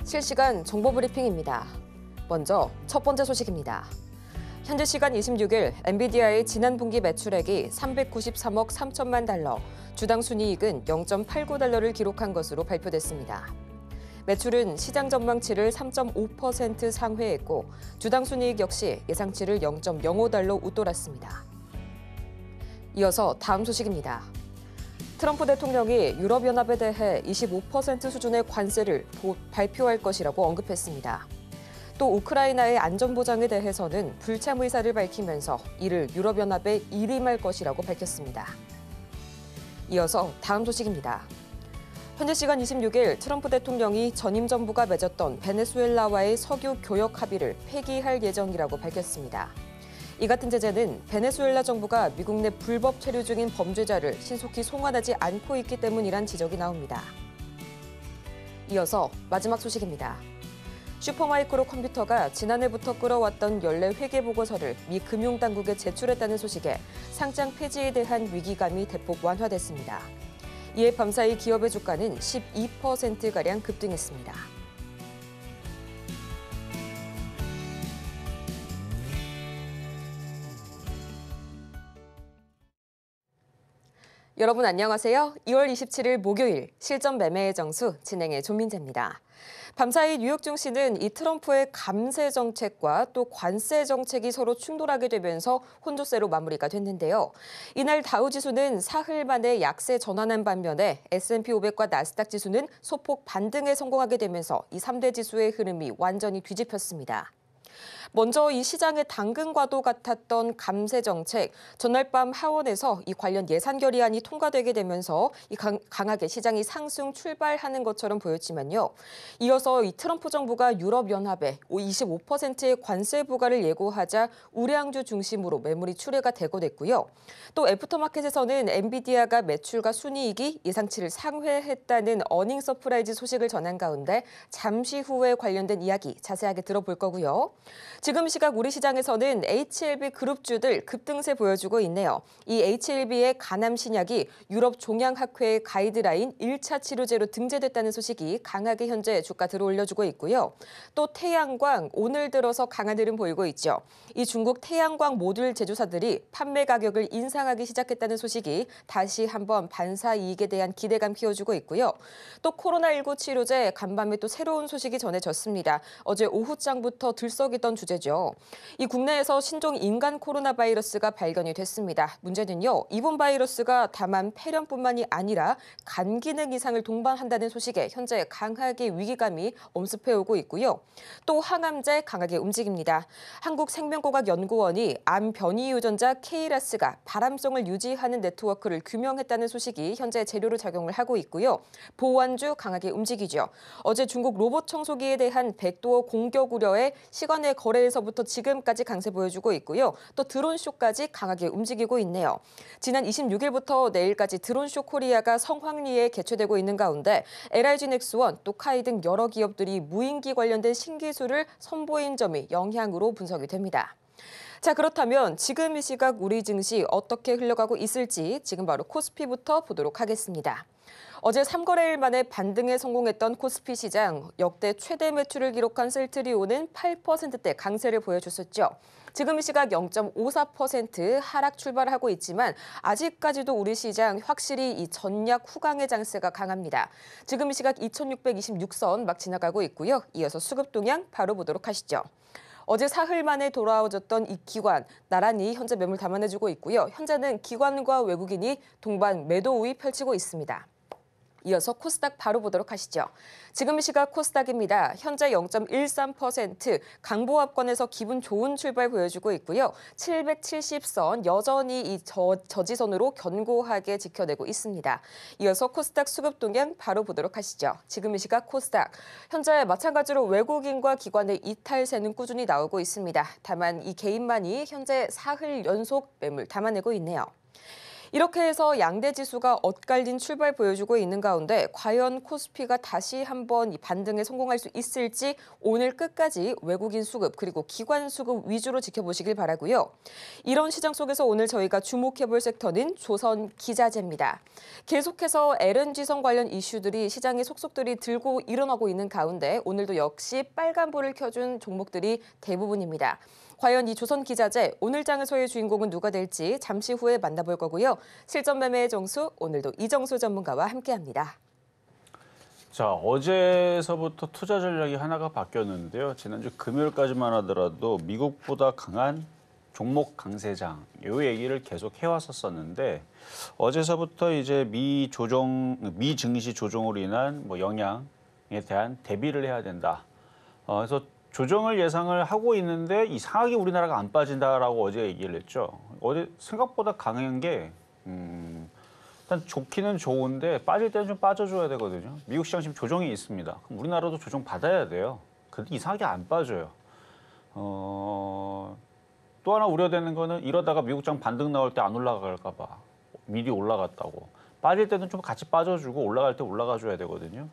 실시간 정보 브리핑입니다. 먼저 첫 번째 소식입니다. 현지 시간 26일 엔비디아의 지난 분기 매출액이 393억 3천만 달러, 주당 순이익은 0.89달러를 기록한 것으로 발표됐습니다. 매출은 시장 전망치를 3.5% 상회했고 주당 순이익 역시 예상치를 0.05달러 웃돌았습니다. 이어서 다음 소식입니다. 트럼프 대통령이 유럽연합에 대해 25% 수준의 관세를 발표할 것이라고 언급했습니다. 또 우크라이나의 안전보장에 대해서는 불참 의사를 밝히면서 이를 유럽연합에 일임할 것이라고 밝혔습니다. 이어서 다음 소식입니다. 현지 시간 26일 트럼프 대통령이 전임 정부가 맺었던 베네수엘라와의 석유 교역 합의를 폐기할 예정이라고 밝혔습니다. 이 같은 제재는 베네수엘라 정부가 미국 내 불법 체류 중인 범죄자를 신속히 송환하지 않고 있기 때문이란 지적이 나옵니다. 이어서 마지막 소식입니다. 슈퍼마이크로 컴퓨터가 지난해부터 끌어왔던 연례 회계 보고서를 미 금융당국에 제출했다는 소식에 상장 폐지에 대한 위기감이 대폭 완화됐습니다. 이에 밤사이 기업의 주가는 12%가량 급등했습니다. 여러분 안녕하세요. 2월 27일 목요일 실전 매매의 정수 진행의 조민재입니다. 밤사이 뉴욕 증시는 이 트럼프의 감세 정책과 또 관세 정책이 서로 충돌하게 되면서 혼조세로 마무리가 됐는데요. 이날 다우지수는 사흘 만에 약세 전환한 반면에 S&P 500과 나스닥 지수는 소폭 반등에 성공하게 되면서 이 3대 지수의 흐름이 완전히 뒤집혔습니다. 먼저 이 시장의 당근과도 같았던 감세 정책, 전날 밤 하원에서 이 관련 예산 결의안이 통과되게 되면서 강하게 시장이 상승 출발하는 것처럼 보였지만요. 이어서 이 트럼프 정부가 유럽연합에 25%의 관세 부과를 예고하자 우량주 중심으로 매물이 출회가 되고 됐고요. 또 애프터마켓에서는 엔비디아가 매출과 순이익이 예상치를 상회했다는 어닝 서프라이즈 소식을 전한 가운데 잠시 후에 관련된 이야기 자세하게 들어볼 거고요. 지금 시각 우리 시장에서는 HLB 그룹주들 급등세 보여주고 있네요. 이 HLB의 가남 신약이 유럽 종양학회의 가이드라인 1차 치료제로 등재됐다는 소식이 강하게 현재 주가 들어올려주고 있고요. 또 태양광 오늘 들어서 강한 흐름 보이고 있죠. 이 중국 태양광 모듈 제조사들이 판매 가격을 인상하기 시작했다는 소식이 다시 한번 반사 이익에 대한 기대감 키워주고 있고요. 또 코로나19 치료제 간밤에 또 새로운 소식이 전해졌습니다. 어제 오후장부터 들썩이던 주제죠. 이 국내에서 신종 인간 코로나 바이러스가 발견이 됐습니다. 문제는요, 이번 바이러스가 다만 폐렴뿐만이 아니라 간 기능 이상을 동반한다는 소식에 현재 강하게 위기감이 엄습해오고 있고요. 또 항암제 강하게 움직입니다. 한국생명공학연구원이 암 변이 유전자 KRAS가 발암성을 유지하는 네트워크를 규명했다는 소식이 현재 재료로 작용을 하고 있고요. 보완주 강하게 움직이죠. 어제 중국 로봇 청소기에 대한 백도어 공격 우려에 시간의 거래에서부터 지금까지 강세 보여주고 있고요. 또 드론쇼까지 강하게 움직이고 있네요. 지난 26일부터 내일까지 드론쇼 코리아가 성황리에 개최되고 있는 가운데 LIG 넥스원, 또 카이 등 여러 기업들이 무인기 관련된 신기술을 선보인 점이 영향으로 분석이 됩니다. 자, 그렇다면 지금 이 시각 우리 증시 어떻게 흘러가고 있을지 지금 바로 코스피부터 보도록 하겠습니다. 어제 3거래일 만에 반등에 성공했던 코스피 시장, 역대 최대 매출을 기록한 셀트리온은 8%대 강세를 보여줬었죠. 지금 이 시각 0.54% 하락 출발하고 있지만 아직까지도 우리 시장 확실히 이 전략 후강의 장세가 강합니다. 지금 이 시각 2626선 막 지나가고 있고요. 이어서 수급 동향 바로 보도록 하시죠. 어제 사흘 만에 돌아오졌던 이 기관, 나란히 현재 매물 담아내주고 있고요. 현재는 기관과 외국인이 동반 매도 우위 펼치고 있습니다. 이어서 코스닥 바로 보도록 하시죠. 지금 시각 코스닥입니다. 현재 0.13% 강보합권에서 기분 좋은 출발 보여주고 있고요. 770선 여전히 이 저지선으로 견고하게 지켜내고 있습니다. 이어서 코스닥 수급 동향 바로 보도록 하시죠. 지금 시각 코스닥. 현재 마찬가지로 외국인과 기관의 이탈세는 꾸준히 나오고 있습니다. 다만 이 개인만이 현재 사흘 연속 매물 담아내고 있네요. 이렇게 해서 양대 지수가 엇갈린 출발 보여주고 있는 가운데 과연 코스피가 다시 한번 이 반등에 성공할 수 있을지 오늘 끝까지 외국인 수급 그리고 기관 수급 위주로 지켜보시길 바라고요. 이런 시장 속에서 오늘 저희가 주목해볼 섹터는 조선 기자재입니다. 계속해서 LNG선 관련 이슈들이 시장에 속속들이 들고 일어나고 있는 가운데 오늘도 역시 빨간불을 켜준 종목들이 대부분입니다. 과연 이 조선 기자재 오늘 장에서의 주인공은 누가 될지 잠시 후에 만나볼 거고요. 실전 매매의 정수 오늘도 이정수 전문가와 함께합니다. 자, 어제서부터 투자 전략이 하나가 바뀌었는데요. 지난주 금요일까지만 하더라도 미국보다 강한 종목 강세장 요 얘기를 계속 해왔었는데 어제서부터 이제 미 증시 조정으로 인한 영향에 대한 대비를 해야 된다. 그래서 조정을 예상을 하고 있는데 이상하게 우리나라가 안 빠진다라고 어제 얘기를 했죠. 어제 생각보다 강한 게 일단 좋기는 좋은데 빠질 때는 좀 빠져줘야 되거든요. 미국 시장 지금 조정이 있습니다. 그럼 우리나라도 조정 받아야 돼요. 근데 이상하게 안 빠져요. 또 하나 우려되는 거는 이러다가 미국장 반등 나올 때 안 올라갈까 봐. 미리 올라갔다고. 빠질 때는 좀 같이 빠져주고 올라갈 때 올라가줘야 되거든요.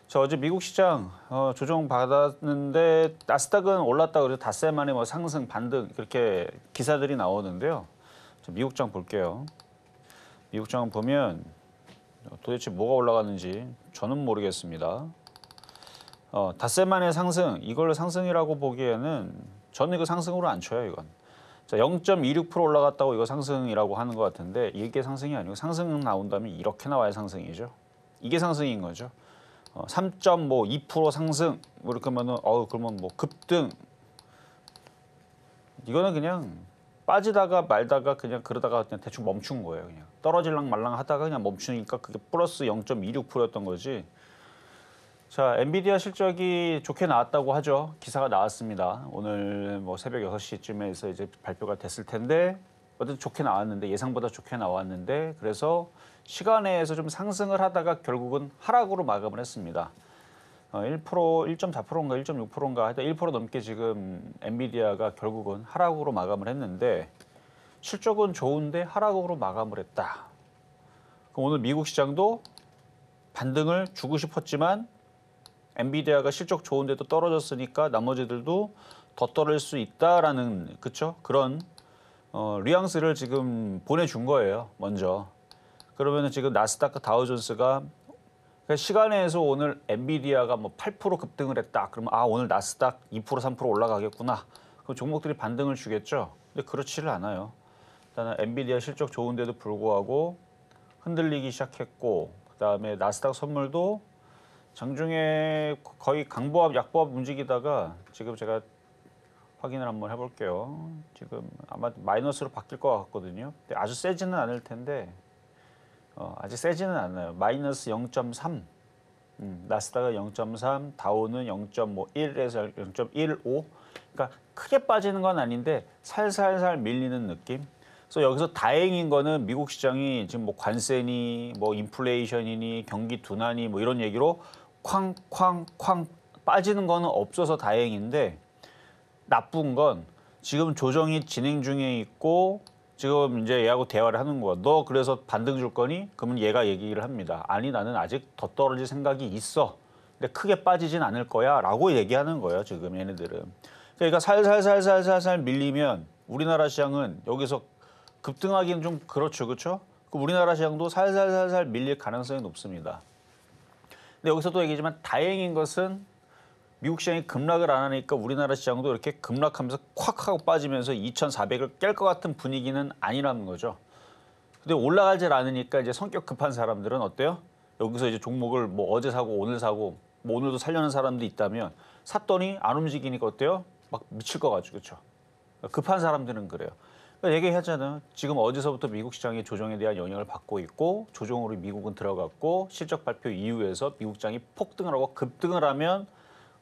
자, 어제 미국 시장 조정 받았는데 나스닥은 올랐다 그래서 닷새 만에 상승 반등 그렇게 기사들이 나오는데요. 자, 미국장 볼게요. 미국장 보면 도대체 뭐가 올라갔는지 저는 모르겠습니다. 닷새 만에 상승 이걸 상승이라고 보기에는 저는 이거 상승으로 안 쳐요 이건. 자, 0.26% 올라갔다고 이거 상승이라고 하는 것 같은데 이게 상승이 아니고 상승 나온다면 이렇게 나와야 상승이죠. 이게 상승인 거죠. 3.2% 상승 이렇게 하면은 그러면 급등 이거는 그냥 빠지다가 말다가 그냥 그러다가 그냥 대충 멈춘 거예요. 그냥 떨어질랑 말랑 하다가 그냥 멈추니까 그게 플러스 0.26%였던 거지. 자, 엔비디아 실적이 좋게 나왔다고 하죠. 기사가 나왔습니다. 오늘 새벽 6시쯤에서 이제 발표가 됐을 텐데 어쨌든 좋게 나왔는데 예상보다 좋게 나왔는데 그래서 시간에서 좀 상승을 하다가 결국은 하락으로 마감을 했습니다. 1%, 1.4%인가 1.6%인가 하여튼 1% 넘게 지금 엔비디아가 결국은 하락으로 마감을 했는데 실적은 좋은데 하락으로 마감을 했다. 그럼 오늘 미국 시장도 반등을 주고 싶었지만 엔비디아가 실적 좋은데도 떨어졌으니까 나머지들도 더 떨어질 수 있다라는 그런 뉘앙스를 지금 보내준 거예요. 먼저. 그러면은 지금 나스닥과 다우존스가 시간에서 오늘 엔비디아가 8% 급등을 했다. 그러면 오늘 나스닥 2% 3% 올라가겠구나. 그럼 종목들이 반등을 주겠죠. 근데 그렇지를 않아요. 일단은 엔비디아 실적 좋은데도 불구하고 흔들리기 시작했고 그다음에 나스닥 선물도 장중에 거의 강보합 약보합 움직이다가 지금 제가 확인을 한번 해볼게요. 지금 아마 마이너스로 바뀔 것 같거든요. 근데 아주 세지는 않을 텐데 아직 세지는 않아요. 마이너스 0.3, 나스닥은 0.3, 다우는 0.1에서 0.15. 그러니까 크게 빠지는 건 아닌데 살살살 밀리는 느낌. 그래서 여기서 다행인 거는 미국 시장이 지금 관세니 인플레이션이니 경기 둔화니 이런 얘기로 쾅쾅쾅 빠지는 거는 없어서 다행인데 나쁜 건 지금 조정이 진행 중에 있고 지금 이제 얘하고 대화를 하는 거야. 너 그래서 반등 줄 거니? 그러면 얘가 얘기를 합니다. 아니 나는 아직 더 떨어질 생각이 있어. 근데 크게 빠지진 않을 거야 라고 얘기하는 거예요. 지금 얘네들은. 그러니까 살살살살살살 밀리면 우리나라 시장은 여기서 급등하기는 좀 그렇죠. 우리나라 시장도 살살살살 밀릴 가능성이 높습니다. 근데 여기서 또 얘기지만 다행인 것은 미국 시장이 급락을 안 하니까 우리나라 시장도 이렇게 급락하면서 콱 하고 빠지면서 2,400을 깰 것 같은 분위기는 아니라는 거죠. 근데 올라가질 않으니까 이제 성격 급한 사람들은 어때요? 여기서 이제 종목을 어제 사고 오늘 사고 오늘도 살려는 사람도 있다면 샀더니 안 움직이니까 어때요? 막 미칠 것 같죠. 그렇죠? 급한 사람들은 그래요. 그러니까 얘기하잖아요. 지금 어디서부터 미국 시장이 조정에 대한 영향을 받고 있고 조정으로 미국은 들어갔고 실적 발표 이후에서 미국 시장이 폭등을 하고 급등을 하면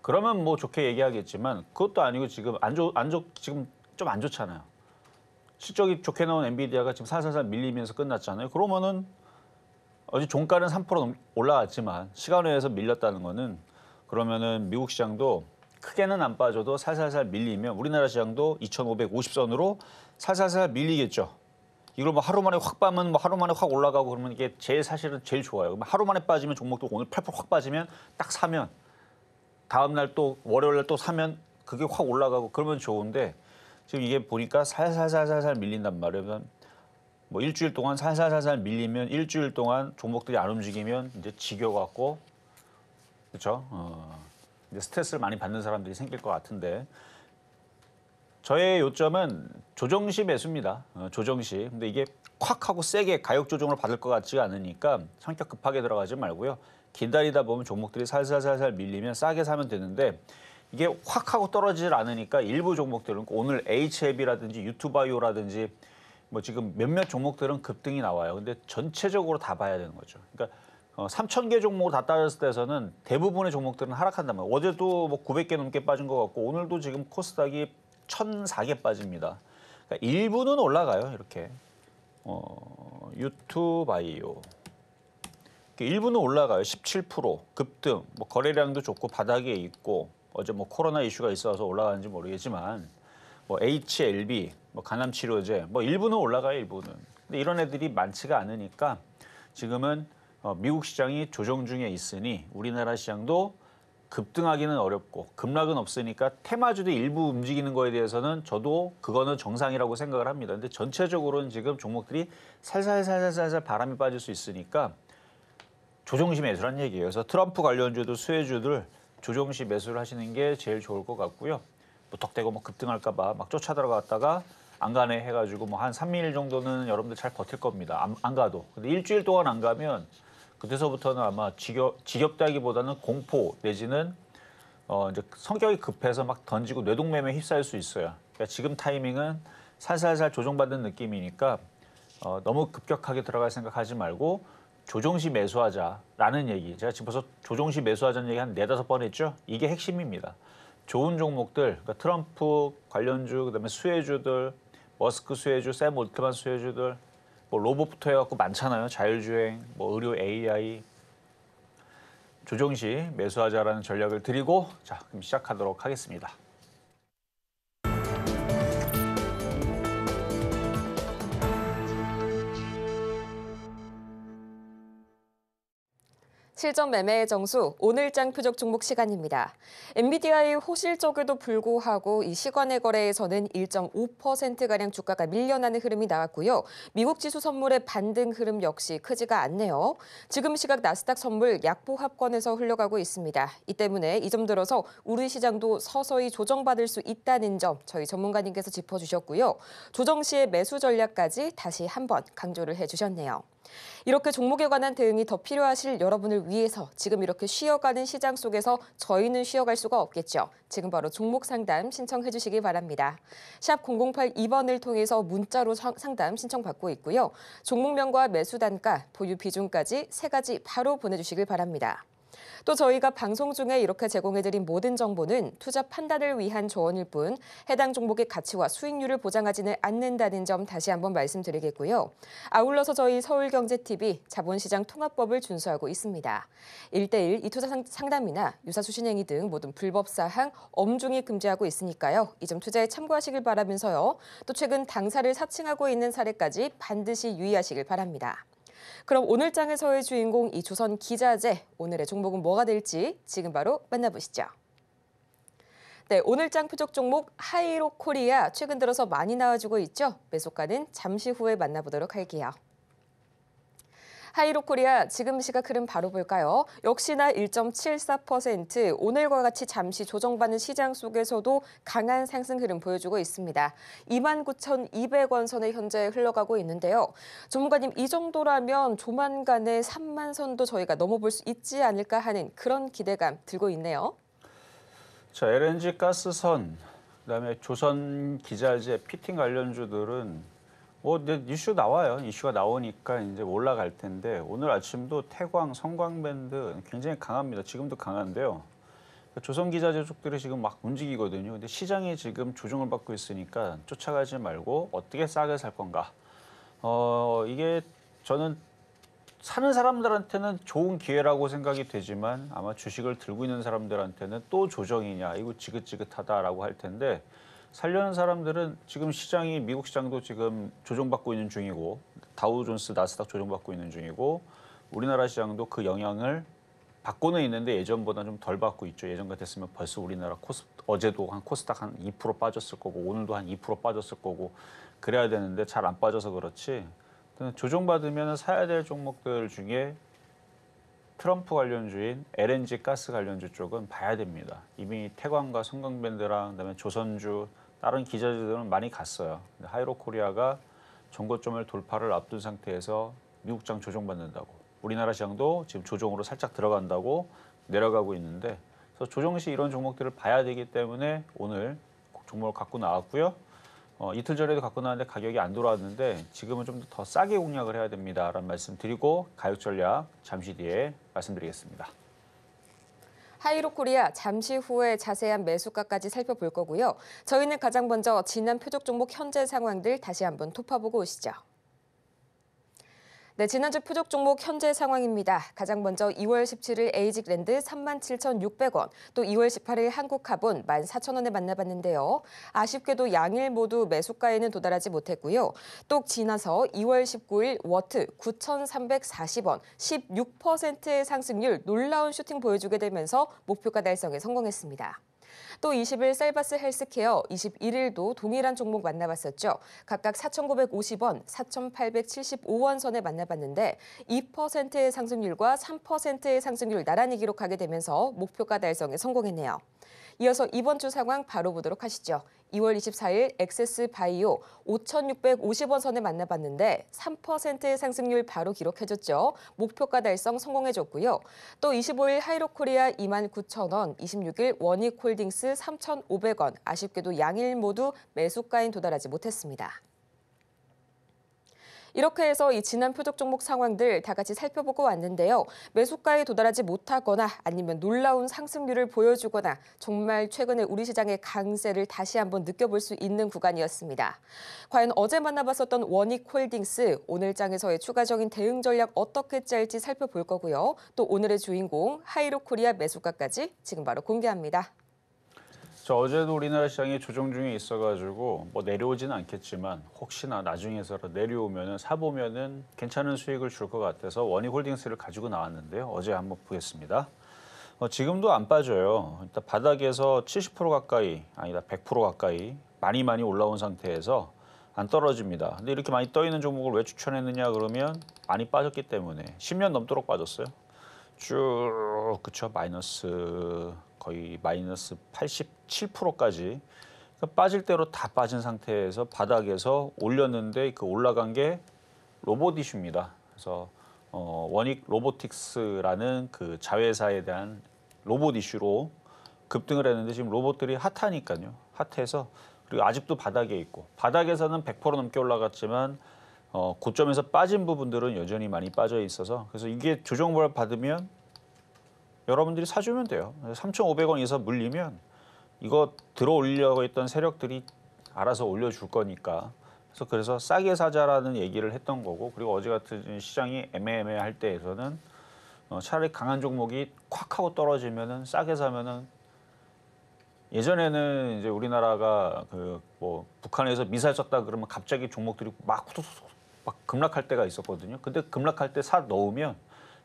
그러면 좋게 얘기하겠지만 그것도 아니고 지금 지금 좀 안 좋잖아요. 실적이 좋게 나온 엔비디아가 지금 살살살 밀리면서 끝났잖아요. 그러면은 어제 종가는 3% 올라왔지만 시간외에서 밀렸다는 거는 그러면은 미국 시장도 크게는 안 빠져도 살살살 밀리면 우리나라 시장도 2,550선으로 살살살 밀리겠죠. 이걸 뭐 하루 만에 확 빠면 뭐 하루 만에 확 올라가고 그러면 이게 사실은 제일 좋아요. 하루 만에 빠지면 종목도 오늘 8% 확 빠지면 딱 사면 다음 날 또 월요일 날 또 사면 그게 확 올라가고 그러면 좋은데 지금 이게 보니까 살살살살살 밀린단 말이에요. 뭐 일주일 동안 살살살살 밀리면 일주일 동안 종목들이 안 움직이면 이제 지겨워갖고 그렇죠? 이제 스트레스를 많이 받는 사람들이 생길 것 같은데 저의 요점은 조정시 매수입니다. 조정시. 근데 이게 콱 하고 세게 가격 조정을 받을 것 같지가 않으니까 성격 급하게 들어가지 말고요. 기다리다 보면 종목들이 살살살살 밀리면 싸게 사면 되는데 이게 확 하고 떨어지질 않으니까 일부 종목들은 오늘 HLB라든지 유튜바이오라든지 뭐 지금 몇몇 종목들은 급등이 나와요. 근데 전체적으로 다 봐야 되는 거죠. 그러니까 3,000개 종목을 다 따졌을 때에서는 대부분의 종목들은 하락한단 말이에요. 어제도 뭐 900개 넘게 빠진 것 같고 오늘도 지금 코스닥이 1,004개 빠집니다. 그러니까 일부는 올라가요. 이렇게 유튜바이오 일부는 올라가요. 17% 급등. 뭐 거래량도 좋고 바닥에 있고 어제 뭐 코로나 이슈가 있어서 올라가는지 모르겠지만 뭐 HLB, 뭐 간암치료제, 뭐 일부는 올라가요. 일부는. 근데 이런 애들이 많지가 않으니까 지금은 미국 시장이 조정 중에 있으니 우리나라 시장도 급등하기는 어렵고 급락은 없으니까 테마주도 일부 움직이는 거에 대해서는 저도 그거는 정상이라고 생각을 합니다. 근데 전체적으로는 지금 종목들이 살살살살살 바람이 빠질 수 있으니까 조정시 매수란 얘기예요. 그래서 트럼프 관련주들, 수혜주들 조정시 매수를 하시는 게 제일 좋을 것 같고요. 무턱대고 뭐 급등할까 봐 막 쫓아 들어갔다가 안 가네 해가지고 뭐 한 3, 2일 정도는 여러분들 잘 버틸 겁니다. 안 가도. 근데 일주일 동안 안 가면 그때서부터는 아마 지겹다기보다는 공포 내지는 이제 성격이 급해서 막 던지고 뇌동매매에 휩싸일 수 있어요. 그러니까 지금 타이밍은 살살살 조정받는 느낌이니까 너무 급격하게 들어갈 생각하지 말고 조정시 매수하자라는 얘기. 제가 지금 벌써 조정시 매수하자는 얘기 한 4-5번 했죠. 이게 핵심입니다. 좋은 종목들, 그러니까 트럼프 관련주, 그다음에 수혜주들, 머스크 수혜주, 샘 올트만 수혜주들, 뭐 로봇부터 해갖고 많잖아요. 자율주행, 뭐 의료 AI. 조정시 매수하자라는 전략을 드리고 자, 그럼 시작하도록 하겠습니다. 실전 매매의 정수, 오늘장 표적 종목 시간입니다. 엔비디아의 호실적에도 불구하고 이 시간의 거래에서는 1.5%가량 주가가 밀려나는 흐름이 나왔고요. 미국 지수 선물의 반등 흐름 역시 크지가 않네요. 지금 시각 나스닥 선물 약보합권에서 흘러가고 있습니다. 이 때문에 이 점 들어서 우리 시장도 서서히 조정받을 수 있다는 점 저희 전문가님께서 짚어주셨고요. 조정 시의 매수 전략까지 다시 한번 강조를 해주셨네요. 이렇게 종목에 관한 대응이 더 필요하실 여러분을 위해서 지금 이렇게 쉬어가는 시장 속에서 저희는 쉬어갈 수가 없겠죠. 지금 바로 종목 상담 신청해 주시기 바랍니다. 샵 0082번을 통해서 문자로 상담 신청받고 있고요. 종목명과 매수 단가, 보유 비중까지 3가지 바로 보내주시길 바랍니다. 또 저희가 방송 중에 이렇게 제공해드린 모든 정보는 투자 판단을 위한 조언일 뿐 해당 종목의 가치와 수익률을 보장하지는 않는다는 점 다시 한번 말씀드리겠고요. 아울러서 저희 서울경제TV 자본시장 통합법을 준수하고 있습니다. 1:1 이투자 상담이나 유사수신행위 등 모든 불법 사항 엄중히 금지하고 있으니까요. 이 점 투자에 참고하시길 바라면서요. 또 최근 당사를 사칭하고 있는 사례까지 반드시 유의하시길 바랍니다. 그럼 오늘 장에서의 주인공 이 조선 기자재, 오늘의 종목은 뭐가 될지 지금 바로 만나보시죠. 네, 오늘 장 표적 종목 하이로코리아 최근 들어서 많이 나와주고 있죠. 매수가는 잠시 후에 만나보도록 할게요. 하이로코리아 지금 시각 흐름 바로 볼까요? 역시나 1.74% 오늘과 같이 잠시 조정받는 시장 속에서도 강한 상승 흐름 보여주고 있습니다. 29,200원 선에 현재 흘러가고 있는데요. 전문가님 이 정도라면 조만간에 3만 선도 저희가 넘어볼 수 있지 않을까 하는 그런 기대감 들고 있네요. 자, LNG 가스선, 그다음에 조선 기자재, 피팅 관련주들은 뭐 이슈 나와요. 이슈가 나오니까 이제 올라갈 텐데 오늘 아침도 태광, 성광밴드 굉장히 강합니다. 지금도 강한데요. 조선 기자재 쪽들이 지금 막 움직이거든요. 근데 시장이 지금 조정을 받고 있으니까 쫓아가지 말고 어떻게 싸게 살 건가. 이게 저는 사는 사람들한테는 좋은 기회라고 생각이 되지만 아마 주식을 들고 있는 사람들한테는 또 조정이냐, 이거 지긋지긋하다라고 할 텐데 살려는 사람들은 지금 시장이 미국 시장도 지금 조정받고 있는 중이고 다우존스 나스닥 조정받고 있는 중이고 우리나라 시장도 그 영향을 받고는 있는데 예전보다 좀 덜 받고 있죠. 예전 같았으면 벌써 우리나라 어제도 한 코스닥 한 2% 빠졌을 거고 오늘도 한 2% 빠졌을 거고 그래야 되는데 잘 안 빠져서 그렇지. 조정받으면 사야 될 종목들 중에 트럼프 관련주인 LNG 가스 관련주 쪽은 봐야 됩니다. 이미 태광과 성강밴드랑 그다음에 조선주 다른 기자들은 많이 갔어요. 근데 하이로코리아가 전고점을 돌파를 앞둔 상태에서 미국장 조정받는다고 우리나라 시장도 지금 조정으로 살짝 들어간다고 내려가고 있는데 그래서 조정 시 이런 종목들을 봐야 되기 때문에 오늘 종목을 갖고 나왔고요. 이틀 전에도 갖고 나왔는데 가격이 안 돌아왔는데 지금은 좀 더 싸게 공략을 해야 됩니다라는 말씀 드리고 가격 전략 잠시 뒤에 말씀드리겠습니다. 하이로코리아 잠시 후에 자세한 매수가까지 살펴볼 거고요. 저희는 가장 먼저 지난 표적 종목 현재 상황들 다시 한번 톱파보고 오시죠. 네, 지난주 표적 종목 현재 상황입니다. 가장 먼저 2월 17일 에이직랜드 37,600원, 또 2월 18일 한국카본 14,000원에 만나봤는데요. 아쉽게도 양일 모두 매수가에는 도달하지 못했고요. 또 지나서 2월 19일 워트 9,340원, 16%의 상승률 놀라운 슈팅 보여주게 되면서 목표가 달성에 성공했습니다. 또 20일 셀바스 헬스케어, 21일도 동일한 종목 만나봤었죠. 각각 4,950원, 4,875원 선에 만나봤는데 2%의 상승률과 3%의 상승률 나란히 기록하게 되면서 목표가 달성에 성공했네요. 이어서 이번 주 상황 바로 보도록 하시죠. 2월 24일 엑세스 바이오 5,650원 선에 만나봤는데 3%의 상승률 바로 기록해줬죠. 목표가 달성 성공해줬고요. 또 25일 하이로코리아 29,000원, 26일 원익홀딩스 3,500원, 아쉽게도 양일 모두 매수가엔 도달하지 못했습니다. 이렇게 해서 이 지난 표적 종목 상황들 다 같이 살펴보고 왔는데요. 매수가에 도달하지 못하거나 아니면 놀라운 상승률을 보여주거나 정말 최근에 우리 시장의 강세를 다시 한번 느껴볼 수 있는 구간이었습니다. 과연 어제 만나봤었던 원익홀딩스 오늘 장에서의 추가적인 대응 전략 어떻게 짤지 살펴볼 거고요. 또 오늘의 주인공 하이로코리아 매수가까지 지금 바로 공개합니다. 어제도 우리나라 시장이 조정 중에 있어가지고 뭐 내려오지는 않겠지만 혹시나 나중에서라도 내려오면은 사보면은 괜찮은 수익을 줄 것 같아서 원익홀딩스를 가지고 나왔는데요. 어제 한번 보겠습니다. 지금도 안 빠져요. 일단 바닥에서 70% 가까이 아니다 100% 가까이 많이 올라온 상태에서 안 떨어집니다. 근데 이렇게 많이 떠 있는 종목을 왜 추천했느냐 그러면 많이 빠졌기 때문에 10년 넘도록 빠졌어요. 쭉 그쵸 거의 마이너스 87%까지 그러니까 빠질 대로 다 빠진 상태에서 바닥에서 올렸는데 그 올라간 게 로봇 이슈입니다. 그래서 원익 로보틱스라는 그 자회사에 대한 로봇 이슈로 급등을 했는데 지금 로봇들이 핫하니까요. 핫해서 그리고 아직도 바닥에 있고 바닥에서는 100% 넘게 올라갔지만 고점에서 빠진 부분들은 여전히 많이 빠져 있어서 그래서 이게 조정을 받으면 여러분들이 사주면 돼요. 3,500원 이상 물리면 이거 들어 올리려고 했던 세력들이 알아서 올려줄 거니까. 그래서 싸게 사자라는 얘기를 했던 거고 그리고 어제 같은 시장이 애매할 때에서는 차라리 강한 종목이 콱 하고 떨어지면은 싸게 사면은 예전에는 이제 우리나라가 뭐 북한에서 미사일 쐈다 그러면 갑자기 종목들이 막 급락할 때가 있었거든요. 근데 급락할 때 사 넣으면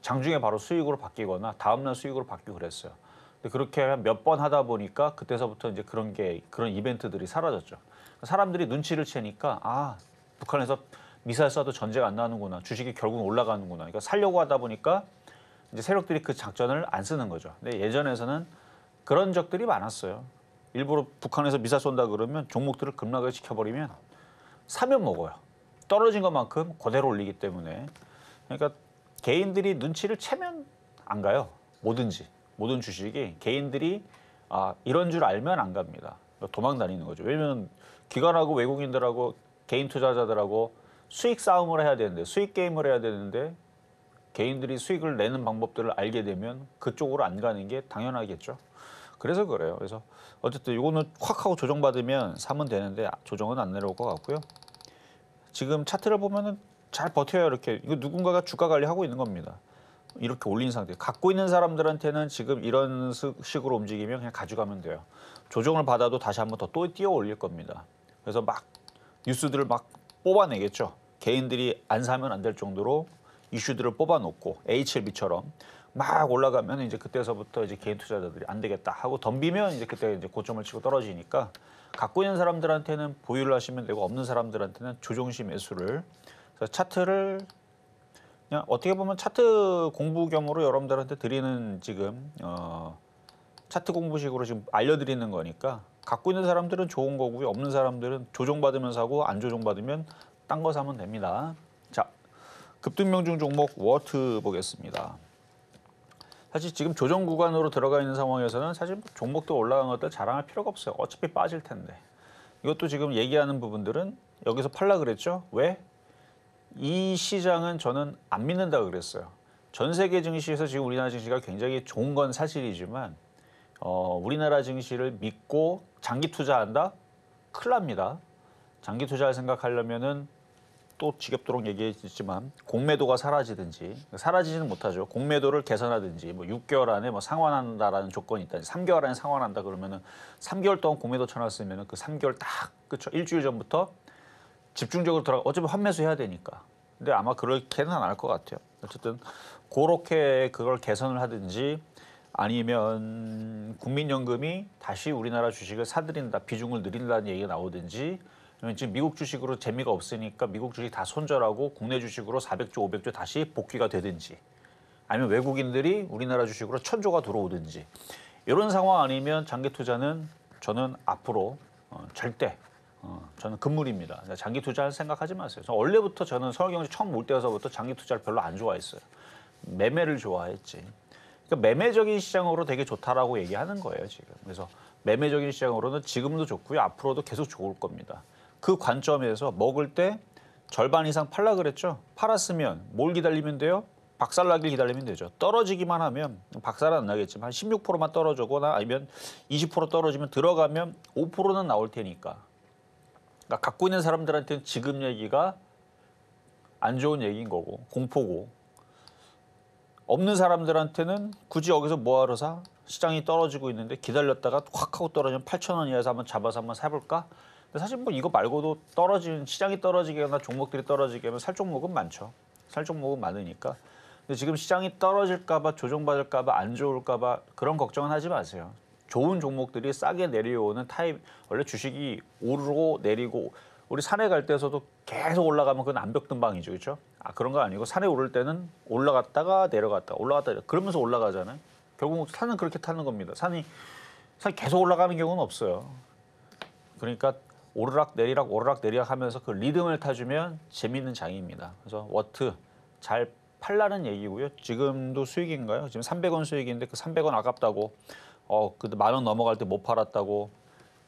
장중에 바로 수익으로 바뀌거나 다음날 수익으로 바뀌고 그랬어요. 근데 그렇게 몇 번 하다 보니까 그때서부터 이제 그런 이벤트들이 사라졌죠. 사람들이 눈치를 채니까 북한에서 미사일 쏴도 전쟁 안 나는구나. 주식이 결국 올라가는구나. 그러니까 살려고 하다 보니까 이제 세력들이 그 작전을 안 쓰는 거죠. 근데 예전에서는 그런 적들이 많았어요. 일부러 북한에서 미사일 쏜다 그러면 종목들을 급락을 시켜버리면 사면 먹어요. 떨어진 것만큼 그대로 올리기 때문에. 그러니까 개인들이 눈치를 채면 안 가요. 모든 주식이 개인들이 이런 줄 알면 안 갑니다. 도망 다니는 거죠. 왜냐면 기관하고 외국인들하고 개인 투자자들하고 수익 싸움을 해야 되는데 수익 게임을 해야 되는데 개인들이 수익을 내는 방법들을 알게 되면 그쪽으로 안 가는 게 당연하겠죠. 그래서 그래요. 그래서 어쨌든 이거는 콱 하고 조정받으면 사면 되는데 조정은 안 내려올 것 같고요. 지금 차트를 보면은 잘 버텨요. 이렇게 이거 누군가가 주가 관리하고 있는 겁니다. 이렇게 올린 상태. 갖고 있는 사람들한테는 지금 이런 식으로 움직이면 그냥 가져가면 돼요. 조정을 받아도 다시 한번 더 또 띄어 올릴 겁니다. 그래서 막 뉴스들을 막 뽑아내겠죠. 개인들이 안 사면 안 될 정도로 이슈들을 뽑아놓고 HLB처럼 막 올라가면 이제 그때서부터 이제 개인 투자자들이 안 되겠다 하고 덤비면 이제 그때 이제 고점을 치고 떨어지니까 갖고 있는 사람들한테는 보유를 하시면 되고 없는 사람들한테는 조정시 매수를. 그래서 차트를 그냥 어떻게 보면 차트 공부 겸으로 여러분들한테 드리는 지금 차트 공부식으로 지금 알려드리는 거니까 갖고 있는 사람들은 좋은 거고요. 없는 사람들은 조정받으면 사고 안 조정받으면 딴 거 사면 됩니다. 자, 급등명중 종목 워트 보겠습니다. 사실 지금 조정 구간으로 들어가 있는 상황에서는 사실 종목도 올라간 것들 자랑할 필요가 없어요. 어차피 빠질 텐데. 이것도 지금 얘기하는 부분들은 여기서 팔라 그랬죠. 왜? 이 시장은 저는 안 믿는다 그랬어요. 전 세계 증시에서 지금 우리나라 증시가 굉장히 좋은 건 사실이지만 우리나라 증시를 믿고 장기 투자한다? 큰일 납니다. 장기 투자를 생각하려면은 또 지겹도록 얘기했지만 공매도가 사라지든지 사라지지는 못하죠. 공매도를 개선하든지 뭐 6개월 안에 뭐 상환한다라는 조건이 있다. 3개월 안에 상환한다 그러면은 3개월 동안 공매도 쳐놨으면은 그 3개월 딱 그쵸. 일주일 전부터 집중적으로 들어가 어차피 환매수 해야 되니까. 근데 아마 그렇게는 안 할 것 같아요. 어쨌든 그렇게 그걸 개선을 하든지 아니면 국민연금이 다시 우리나라 주식을 사들인다, 비중을 늘린다는 얘기가 나오든지 지금 미국 주식으로 재미가 없으니까 미국 주식 다 손절하고 국내 주식으로 400조, 500조 다시 복귀가 되든지 아니면 외국인들이 우리나라 주식으로 1000조가 들어오든지 이런 상황 아니면 장기 투자는 저는 앞으로 절대 저는 금물입니다. 장기 투자를 생각하지 마세요. 원래부터 저는 서울경제 처음 올 때서부터 장기 투자를 별로 안 좋아했어요. 매매를 좋아했지. 그러니까 매매적인 시장으로 되게 좋다라고 얘기하는 거예요, 지금. 그래서 매매적인 시장으로는 지금도 좋고요. 앞으로도 계속 좋을 겁니다. 그 관점에서 먹을 때 절반 이상 팔라 그랬죠. 팔았으면 뭘 기다리면 돼요? 박살나길 기다리면 되죠. 떨어지기만 하면 박살은 안 나겠지만 한 16%만 떨어지거나 아니면 20% 떨어지면 들어가면 5%는 나올 테니까. 그러니까 갖고 있는 사람들한테는 지금 얘기가 안 좋은 얘기인 거고 공포고 없는 사람들한테는 굳이 여기서 뭐하러 사? 시장이 떨어지고 있는데 기다렸다가 확 하고 떨어지면 8,000원 이하에서 한번 잡아서 한번 사볼까? 근데 사실 뭐 이거 말고도 떨어지는 시장이 떨어지게 하나 종목들이 떨어지게 하면 살 종목은 많죠. 살 종목은 많으니까. 근데 지금 시장이 떨어질까 봐 조정받을까 봐 안 좋을까 봐 그런 걱정은 하지 마세요. 좋은 종목들이 싸게 내려오는 타입. 원래 주식이 오르고 내리고 우리 산에 갈 때서도 계속 올라가면 그건 암벽등방이죠. 그렇죠? 그런 거 아니고 산에 오를 때는 올라갔다가 내려갔다가 올라갔다가 그러면서 올라가잖아요. 결국 산은 그렇게 타는 겁니다. 산이 계속 올라가는 경우는 없어요. 그러니까 오르락 내리락 오르락 내리락 하면서 그 리듬을 타주면 재밌는 장입니다. 그래서 워트 잘 팔라는 얘기고요. 지금도 수익인가요? 지금 300원 수익인데 그 300원 아깝다고 그 10,000원 넘어갈 때 못 팔았다고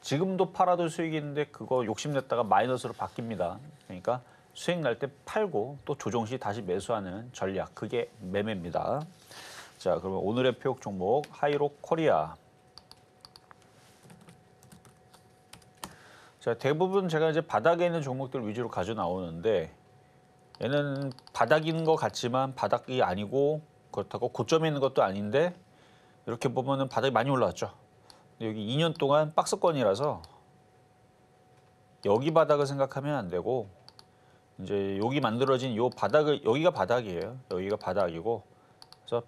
지금도 팔아도 수익인데 그거 욕심냈다가 마이너스로 바뀝니다. 그러니까 수익 날 때 팔고 또 조정 시 다시 매수하는 전략 그게 매매입니다. 자, 그러면 오늘의 표역 종목 하이록 코리아. 자, 대부분 제가 이제 바닥에 있는 종목들 위주로 가져 나오는데 얘는 바닥인 것 같지만 바닥이 아니고 그렇다고 고점에 있는 것도 아닌데 이렇게 보면은 바닥이 많이 올라왔죠. 여기 2년 동안 박스권이라서 여기 바닥을 생각하면 안 되고 이제 여기 만들어진 요 바닥을 여기가 바닥이에요. 여기가 바닥이고 그래서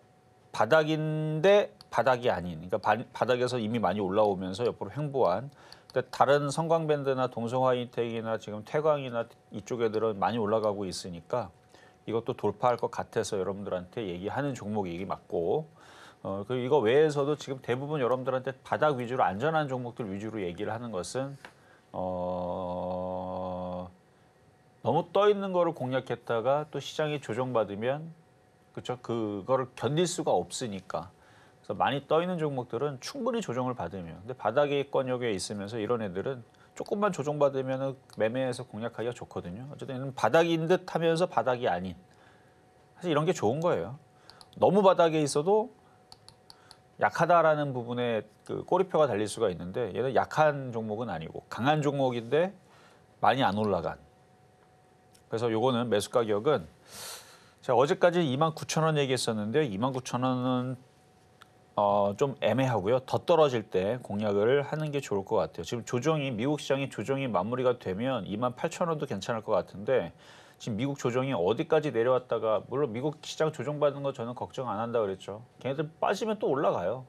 바닥인데 바닥이 아닌 그러니까 바닥에서 이미 많이 올라오면서 옆으로 횡보한 근데 다른 성광밴드나 동성화이텍이나 지금 태광이나 이쪽 애들은 많이 올라가고 있으니까 이것도 돌파할 것 같아서 여러분들한테 얘기하는 종목이 맞고 그리고 이거 외에서도 지금 대부분 여러분들한테 바닥 위주로 안전한 종목들 위주로 얘기를 하는 것은 너무 떠 있는 거를 공략했다가 또 시장이 조정받으면 그렇죠 그거를 견딜 수가 없으니까 그래서 많이 떠 있는 종목들은 충분히 조정을 받으면 근데 바닥권역에 있으면서 이런 애들은 조금만 조정받으면 매매해서 공략하기가 좋거든요. 어쨌든 바닥인 듯 하면서 바닥이 아닌 사실 이런 게 좋은 거예요. 너무 바닥에 있어도 약하다라는 부분에 그 꼬리표가 달릴 수가 있는데 얘는 약한 종목은 아니고 강한 종목인데 많이 안 올라간. 그래서 요거는 매수 가격은 자, 어제까지 29,000원 얘기했었는데 29,000원은 좀 애매하고요. 더 떨어질 때 공략을 하는 게 좋을 것 같아요. 지금 조정이 미국 시장이 조정이 마무리가 되면 28,000원도 괜찮을 것 같은데 지금 미국 조정이 어디까지 내려왔다가 물론 미국 시장 조정받는 거 저는 걱정 안 한다 그랬죠. 걔네들 빠지면 또 올라가요.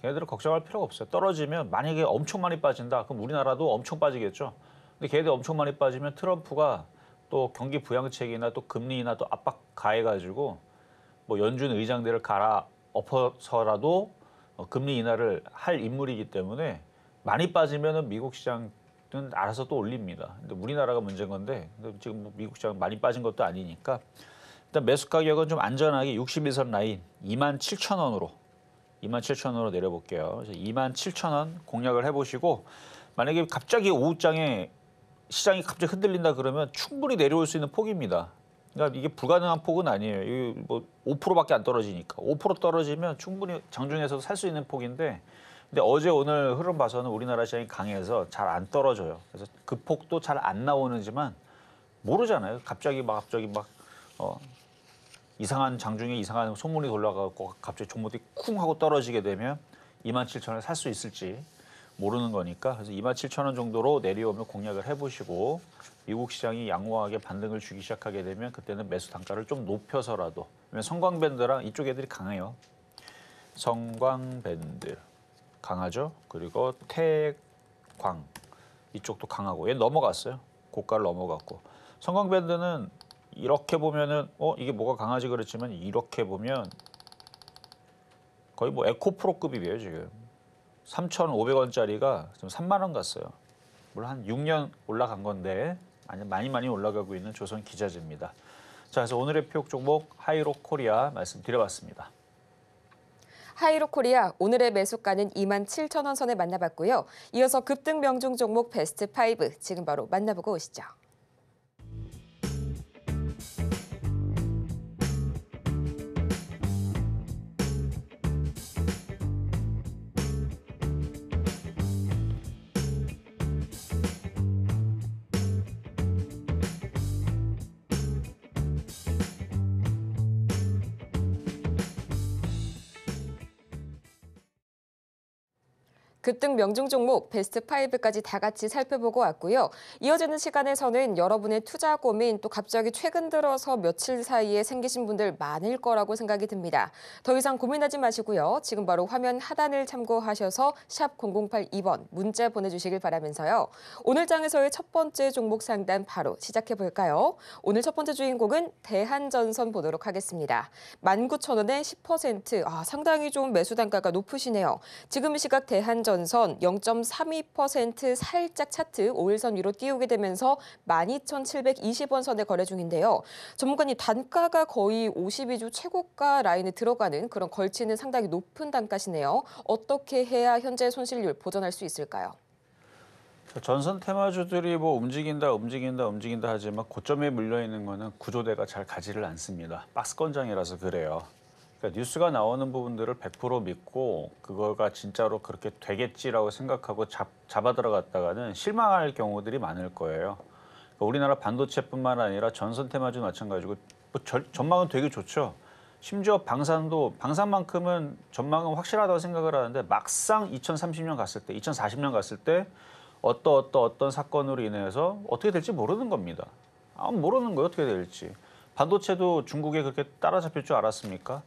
걔네들은 걱정할 필요가 없어요. 떨어지면 만약에 엄청 많이 빠진다. 그럼 우리나라도 엄청 빠지겠죠. 근데 걔네들 엄청 많이 빠지면 트럼프가 또 경기 부양책이나 또 금리나 또 압박 가해가지고 뭐 연준 의장들을 갈아 엎어서라도 금리 인하를 할 인물이기 때문에 많이 빠지면은 미국 시장은 알아서 또 올립니다. 근데 우리나라가 문제인 건데 근데 지금 뭐 미국 시장 많이 빠진 것도 아니니까 일단 매수 가격은 좀 안전하게 61선 라인 27,000원으로 27,000원으로 내려볼게요. 27,000원 공략을 해보시고 만약에 갑자기 오후장에 시장이 갑자기 흔들린다 그러면 충분히 내려올 수 있는 폭입니다. 그러니까 이게 불가능한 폭은 아니에요. 이게 뭐 5%밖에 안 떨어지니까 5% 떨어지면 충분히 장중에서도 살 수 있는 폭인데 근데 어제 오늘 흐름 봐서는 우리나라 시장이 강해서 잘 안 떨어져요. 그래서 그 폭도 잘 안 나오는지만 모르잖아요. 갑자기 막 이상한 장중에 이상한 소문이 올라가고 갑자기 종목이 쿵 하고 떨어지게 되면 27,000원에 살 수 있을지 모르는 거니까 그래서 27,000원 정도로 내려오면 공략을 해보시고 미국 시장이 양호하게 반등을 주기 시작하게 되면 그때는 매수 단가를 좀 높여서라도 왜냐면 성광밴드랑 이쪽 애들이 강해요. 성광밴드 강하죠. 그리고 태광 이쪽도 강하고 얘 넘어갔어요. 고가를 넘어갔고 성광밴드는 이렇게 보면은 이게 뭐가 강하지 그렇지만 이렇게 보면 거의 뭐 에코프로급이에요 지금. 3,500원짜리가 지금 3만 원 갔어요. 물론 한 6년 올라간 건데 많이 올라가고 있는 조선 기자재입니다. 자, 그래서 오늘의 표적 종목 하이로 코리아 말씀드려봤습니다. 하이로 코리아 오늘의 매수가는 27,000원 선에 만나봤고요. 이어서 급등 명중 종목 베스트 5 지금 바로 만나보고 오시죠. 급등 명중 종목 베스트 5까지 다 같이 살펴보고 왔고요. 이어지는 시간에서는 여러분의 투자 고민 또 갑자기 최근 들어서 며칠 사이에 생기신 분들 많을 거라고 생각이 듭니다. 더 이상 고민하지 마시고요. 지금 바로 화면 하단을 참고하셔서 샵 0082번 문자 보내주시길 바라면서요. 오늘 장에서의 첫 번째 종목 상담 바로 시작해 볼까요? 오늘 첫 번째 주인공은 대한전선 보도록 하겠습니다. 19,000원에 10%, 상당히 좀 매수 단가가 높으시네요. 지금 이 시각 대한전선 0.32% 살짝 차트 5일선 위로 띄우게 되면서 12,720원 선에 거래 중인데요. 전문가님 단가가 거의 52주 최고가 라인에 들어가는 그런 걸치는 상당히 높은 단가시네요. 어떻게 해야 현재 손실률 보전할 수 있을까요? 전선 테마주들이 뭐 움직인다 하지만 고점에 물려 있는 거는 구조대가 잘 가지를 않습니다. 박스 건장이라서 그래요. 그러니까 뉴스가 나오는 부분들을 100% 믿고 그거가 진짜로 그렇게 되겠지라고 생각하고 잡아 들어갔다가는 실망할 경우들이 많을 거예요. 그러니까 우리나라 반도체뿐만 아니라 전선 테마주 마찬가지고 뭐 전망은 되게 좋죠. 심지어 방산만큼은 전망은 확실하다고 생각을 하는데 막상 2030년 갔을 때, 2040년 갔을 때 어떤 사건으로 인해서 어떻게 될지 모르는 겁니다. 모르는 거예요, 어떻게 될지. 반도체도 중국에 그렇게 따라잡힐 줄 알았습니까?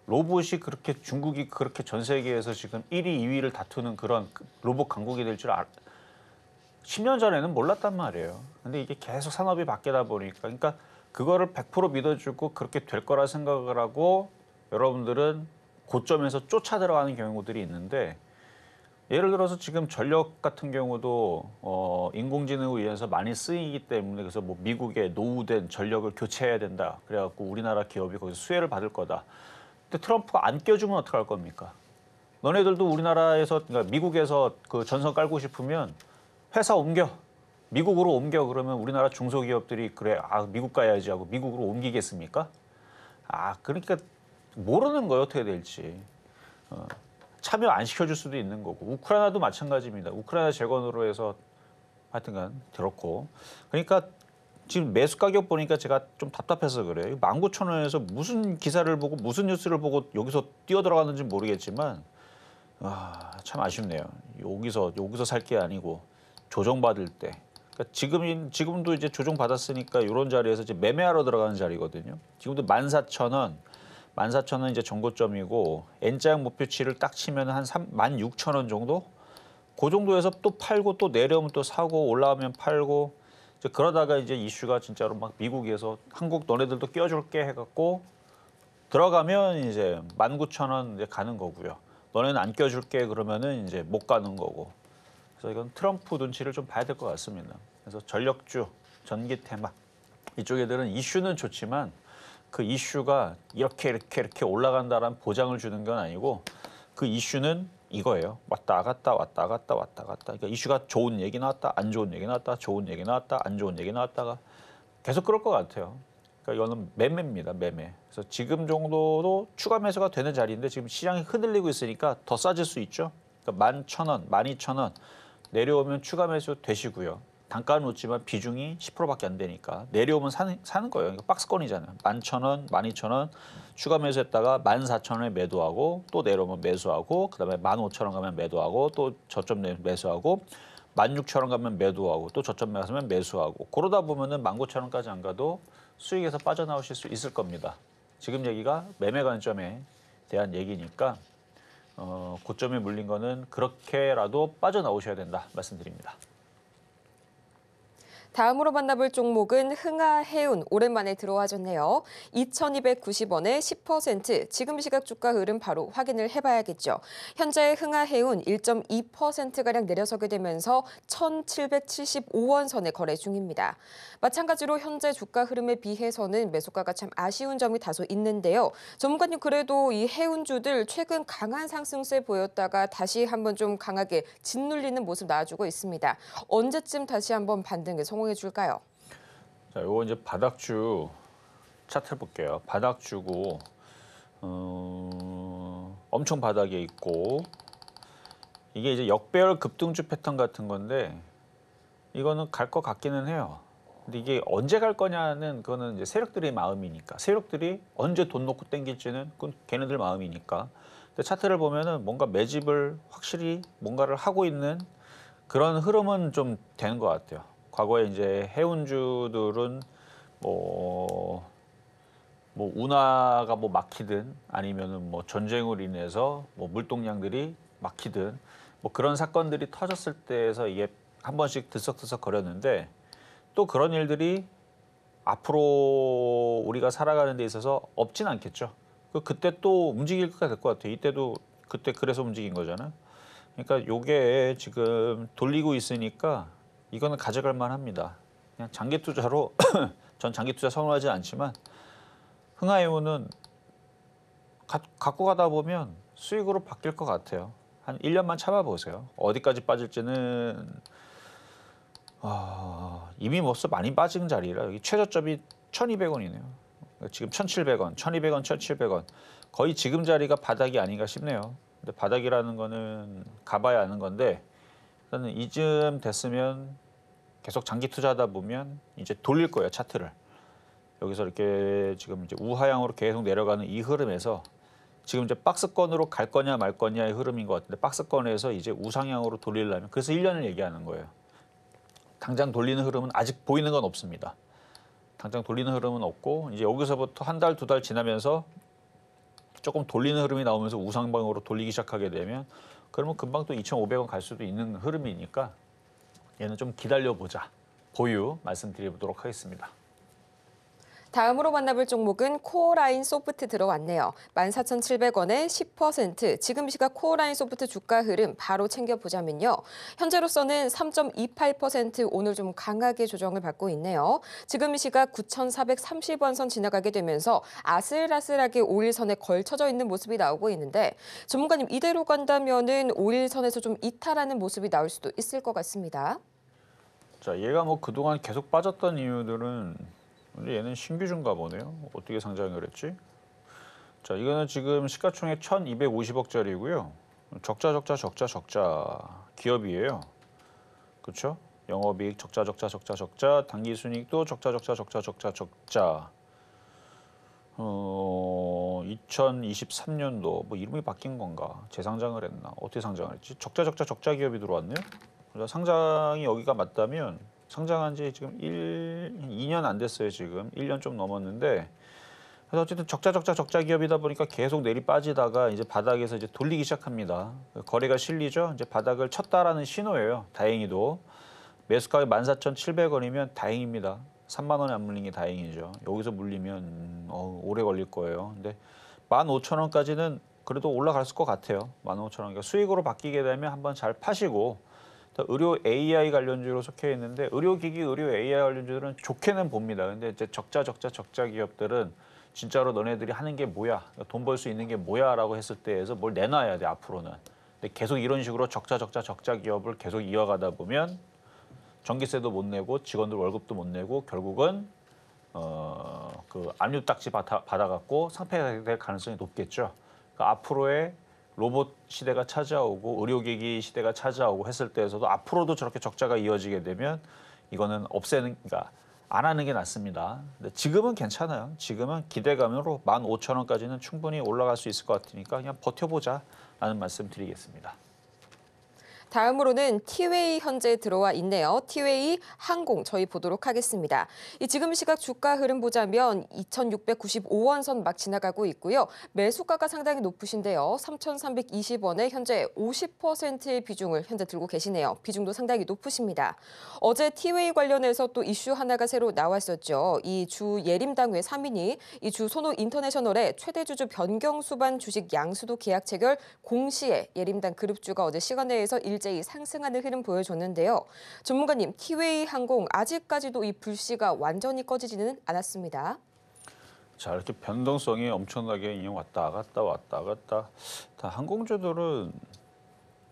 로봇이 그렇게 중국이 그렇게 전 세계에서 지금 1위, 2위를 다투는 그런 로봇 강국이 될 줄 10년 전에는 몰랐단 말이에요. 근데 이게 계속 산업이 바뀌다 보니까 그러니까 그거를 100% 믿어주고 그렇게 될 거라 생각을 하고 여러분들은 고점에서 쫓아 들어가는 경우들이 있는데 예를 들어서 지금 전력 같은 경우도 인공지능으로 인해서 많이 쓰이기 때문에 그래서 뭐 미국에 노후된 전력을 교체해야 된다. 그래갖고 우리나라 기업이 거기서 수혜를 받을 거다. 근데 트럼프가 안 껴주면 어떡할 겁니까? 너네들도 우리나라에서 그러니까 미국에서 그 전선 깔고 싶으면 회사 옮겨. 미국으로 옮겨 그러면 우리나라 중소기업들이 그래 미국 가야지 하고 미국으로 옮기겠습니까? 그러니까 모르는 거예요 어떻게 될지. 참여 안 시켜줄 수도 있는 거고 우크라이나도 마찬가지입니다. 우크라이나 재건으로 해서 하여튼간 그렇고 그러니까 지금 매수 가격 보니까 제가 좀 답답해서 그래요. 19,000원에서 무슨 기사를 보고 무슨 뉴스를 보고 여기서 뛰어 들어갔는지 모르겠지만 참 아쉽네요. 여기서 살 게 아니고 조정받을 때. 그러니까 지금도 이제 조정받았으니까 이런 자리에서 이제 매매하러 들어가는 자리거든요. 지금도 14,000원, 14,000원 이제 정고점이고 N자형 목표치를 딱 치면 한 16,000원 정도? 그 정도에서 또 팔고 또 내려오면 또 사고 올라오면 팔고 이제 그러다가 이제 이슈가 진짜로 막 미국에서 한국 너네들도 껴줄게 해갖고 들어가면 이제 19,000원 이제 가는 거고요. 너네는 안 껴줄게 그러면은 이제 못 가는 거고. 그래서 이건 트럼프 눈치를 좀 봐야 될 것 같습니다. 그래서 전력주, 전기 테마 이쪽 애들은 이슈는 좋지만 그 이슈가 이렇게 올라간다라는 보장을 주는 건 아니고 그 이슈는 이거예요. 왔다 갔다 왔다 갔다 왔다 갔다. 그러니까 이슈가 좋은 얘기 나왔다, 안 좋은 얘기 나왔다, 좋은 얘기 나왔다, 안 좋은 얘기 나왔다가 계속 그럴 것 같아요. 그러니까 이거는 매매입니다, 매매. 그래서 지금 정도도 추가 매수가 되는 자리인데 지금 시장이 흔들리고 있으니까 더 싸질 수 있죠. 그러니까 11,000원, 12,000원 내려오면 추가 매수 되시고요. 단가는 높지만 비중이 10%밖에 안 되니까 내려오면 사는 거예요. 이거 박스권이잖아요. 11,000원, 12,000원 추가 매수했다가 14,000원에 매도하고 또 내려오면 매수하고 그다음에 15,000원 가면 매도하고 또 저점 매수하고 16,000원 가면 매도하고 또 저점 매수하면 매수하고 그러다 보면은 19,000원까지 안 가도 수익에서 빠져나오실 수 있을 겁니다. 지금 얘기가 매매 관점에 대한 얘기니까 고점에 물린 거는 그렇게라도 빠져나오셔야 된다 말씀드립니다. 다음으로 만나볼 종목은 흥하해운 오랜만에 들어와줬네요. 2,290원에 10%, 지금 시각 주가 흐름 바로 확인을 해봐야겠죠. 현재 흥하해운 1.2%가량 내려서게 되면서 1,775원 선에 거래 중입니다. 마찬가지로 현재 주가 흐름에 비해서는 매수가가 참 아쉬운 점이 다소 있는데요. 전문가님 그래도 이 해운주들 최근 강한 상승세 보였다가 다시 한번 좀 강하게 짓눌리는 모습 나와주고 있습니다. 언제쯤 다시 한번 반등에 성공해 줄까요? 자, 요거 이제 바닥주 차트 볼게요. 바닥주고 엄청 바닥에 있고 이게 이제 역배열 급등주 패턴 같은 건데 이거는 갈 것 같기는 해요. 근데 이게 언제 갈 거냐는 그거는 이제 세력들의 마음이니까 세력들이 언제 돈 놓고 땡길지는 그건 걔네들 마음이니까. 근데 차트를 보면은 뭔가 매집을 확실히 뭔가를 하고 있는 그런 흐름은 좀 되는 것 같아요. 과거에 이제 해운주들은 뭐 운하가 뭐 막히든 아니면은 뭐 전쟁으로 인해서 뭐 물동량들이 막히든 뭐 그런 사건들이 터졌을 때에서 이게 한 번씩 들썩들썩 거렸는데 또 그런 일들이 앞으로 우리가 살아가는 데 있어서 없진 않겠죠. 그때 또 움직일 거가 될 것 같아요. 이때도 그때 그래서 움직인 거잖아요. 그러니까 요게 지금 돌리고 있으니까 이거는 가져갈 만합니다. 그냥 장기 투자로 전 장기 투자 선호하지 않지만 흥하해운은 갖고 가다 보면 수익으로 바뀔 것 같아요. 한 1년만 참아보세요. 어디까지 빠질지는 이미 벌써 많이 빠진 자리라 여기 최저점이 1,200원이네요. 지금 1,700원, 1,200원, 1,700원. 거의 지금 자리가 바닥이 아닌가 싶네요. 근데 바닥이라는 거는 가봐야 아는 건데 저는 이쯤 됐으면 계속 장기 투자하다 보면 이제 돌릴 거예요, 차트를. 여기서 이렇게 지금 이제 우하향으로 계속 내려가는 이 흐름에서 지금 이제 박스권으로 갈 거냐 말 거냐의 흐름인 것 같은데 박스권에서 이제 우상향으로 돌리려면 그래서 1년을 얘기하는 거예요. 당장 돌리는 흐름은 아직 보이는 건 없습니다. 당장 돌리는 흐름은 없고 이제 여기서부터 한 달, 두 달 지나면서 조금 돌리는 흐름이 나오면서 우상방으로 돌리기 시작하게 되면 그러면 금방 또 2,500원 갈 수도 있는 흐름이니까 얘는 좀 기다려보자. 보유 말씀드리도록 하겠습니다. 다음으로 만나볼 종목은 코어라인 소프트 들어왔네요. 14,700원에 10%, 지금 시각 코어라인 소프트 주가 흐름 바로 챙겨보자면요. 현재로서는 3.28% 오늘 좀 강하게 조정을 받고 있네요. 지금 시각 9,430원 선 지나가게 되면서 아슬아슬하게 5일선에 걸쳐져 있는 모습이 나오고 있는데 전문가님 이대로 간다면은 5일선에서 좀 이탈하는 모습이 나올 수도 있을 것 같습니다. 자, 얘가 뭐 그동안 계속 빠졌던 이유들은 근데 얘는 신규주인가 보네요. 어떻게 상장을 했지? 자, 이거는 지금 시가총액 1,250억짜리고요. 적자 기업이에요. 그렇죠? 영업이익 적자, 당기순이익도 적자. 2023년도 뭐 이름이 바뀐 건가? 재상장을 했나? 어떻게 상장을 했지? 적자 기업이 들어왔네요. 그래서 상장이 여기가 맞다면 상장한 지 지금 2년 안 됐어요. 지금 1년 좀 넘었는데 그래서 어쨌든 적자 기업이다 보니까 계속 내리 빠지다가 이제 바닥에서 이제 돌리기 시작합니다. 거래가 실리죠. 이제 바닥을 쳤다라는 신호예요. 다행히도 매수가가 14,700원이면 다행입니다. 3만 원에 안 물린 게 다행이죠. 여기서 물리면 오래 걸릴 거예요. 근데 15,000원까지는 그래도 올라갈 것 같아요. 15,000원. 그러니까 수익으로 바뀌게 되면 한번 잘 파시고 의료 AI 관련주로 속해 있는데 의료기기, 의료 AI 관련주들은 좋게는 봅니다. 근데 이제 적자 기업들은 진짜로 너네들이 하는 게 뭐야? 돈 벌 수 있는 게 뭐야?라고 했을 때에서 뭘 내놔야 돼 앞으로는. 근데 계속 이런 식으로 적자 기업을 계속 이어가다 보면 전기세도 못 내고 직원들 월급도 못 내고 결국은 그 압류 딱지 받아갖고 상폐가 될 가능성이 높겠죠. 그러니까 앞으로의 로봇 시대가 찾아오고 의료기기 시대가 찾아오고 했을 때에서도 앞으로도 저렇게 적자가 이어지게 되면 이거는 그러니까 안 하는 게 낫습니다. 근데 지금은 괜찮아요. 지금은 기대감으로 15,000원까지는 충분히 올라갈 수 있을 것 같으니까 그냥 버텨보자라는 말씀 드리겠습니다. 다음으로는 티웨이 현재 들어와 있네요. 티웨이 항공 저희 보도록 하겠습니다. 이 지금 시각 주가 흐름 보자면 2,695원 선 막 지나가고 있고요. 매수가가 상당히 높으신데요. 3,320원에 현재 50%의 비중을 현재 들고 계시네요. 비중도 상당히 높으십니다. 어제 티웨이 관련해서 또 이슈 하나가 새로 나왔었죠. 이 주 예림당회 3인이 이 주 소노 인터내셔널의 최대 주주 변경 수반 주식 양수도 계약 체결 공시에 예림당 그룹주가 어제 시간내에서 일제히 상승하는 흐름 보여줬는데요. 전문가님, 티웨이 항공 아직까지도 이 불씨가 완전히 꺼지지는 않았습니다. 자, 이렇게 변동성이 엄청나게 왔다 갔다. 다 항공주들은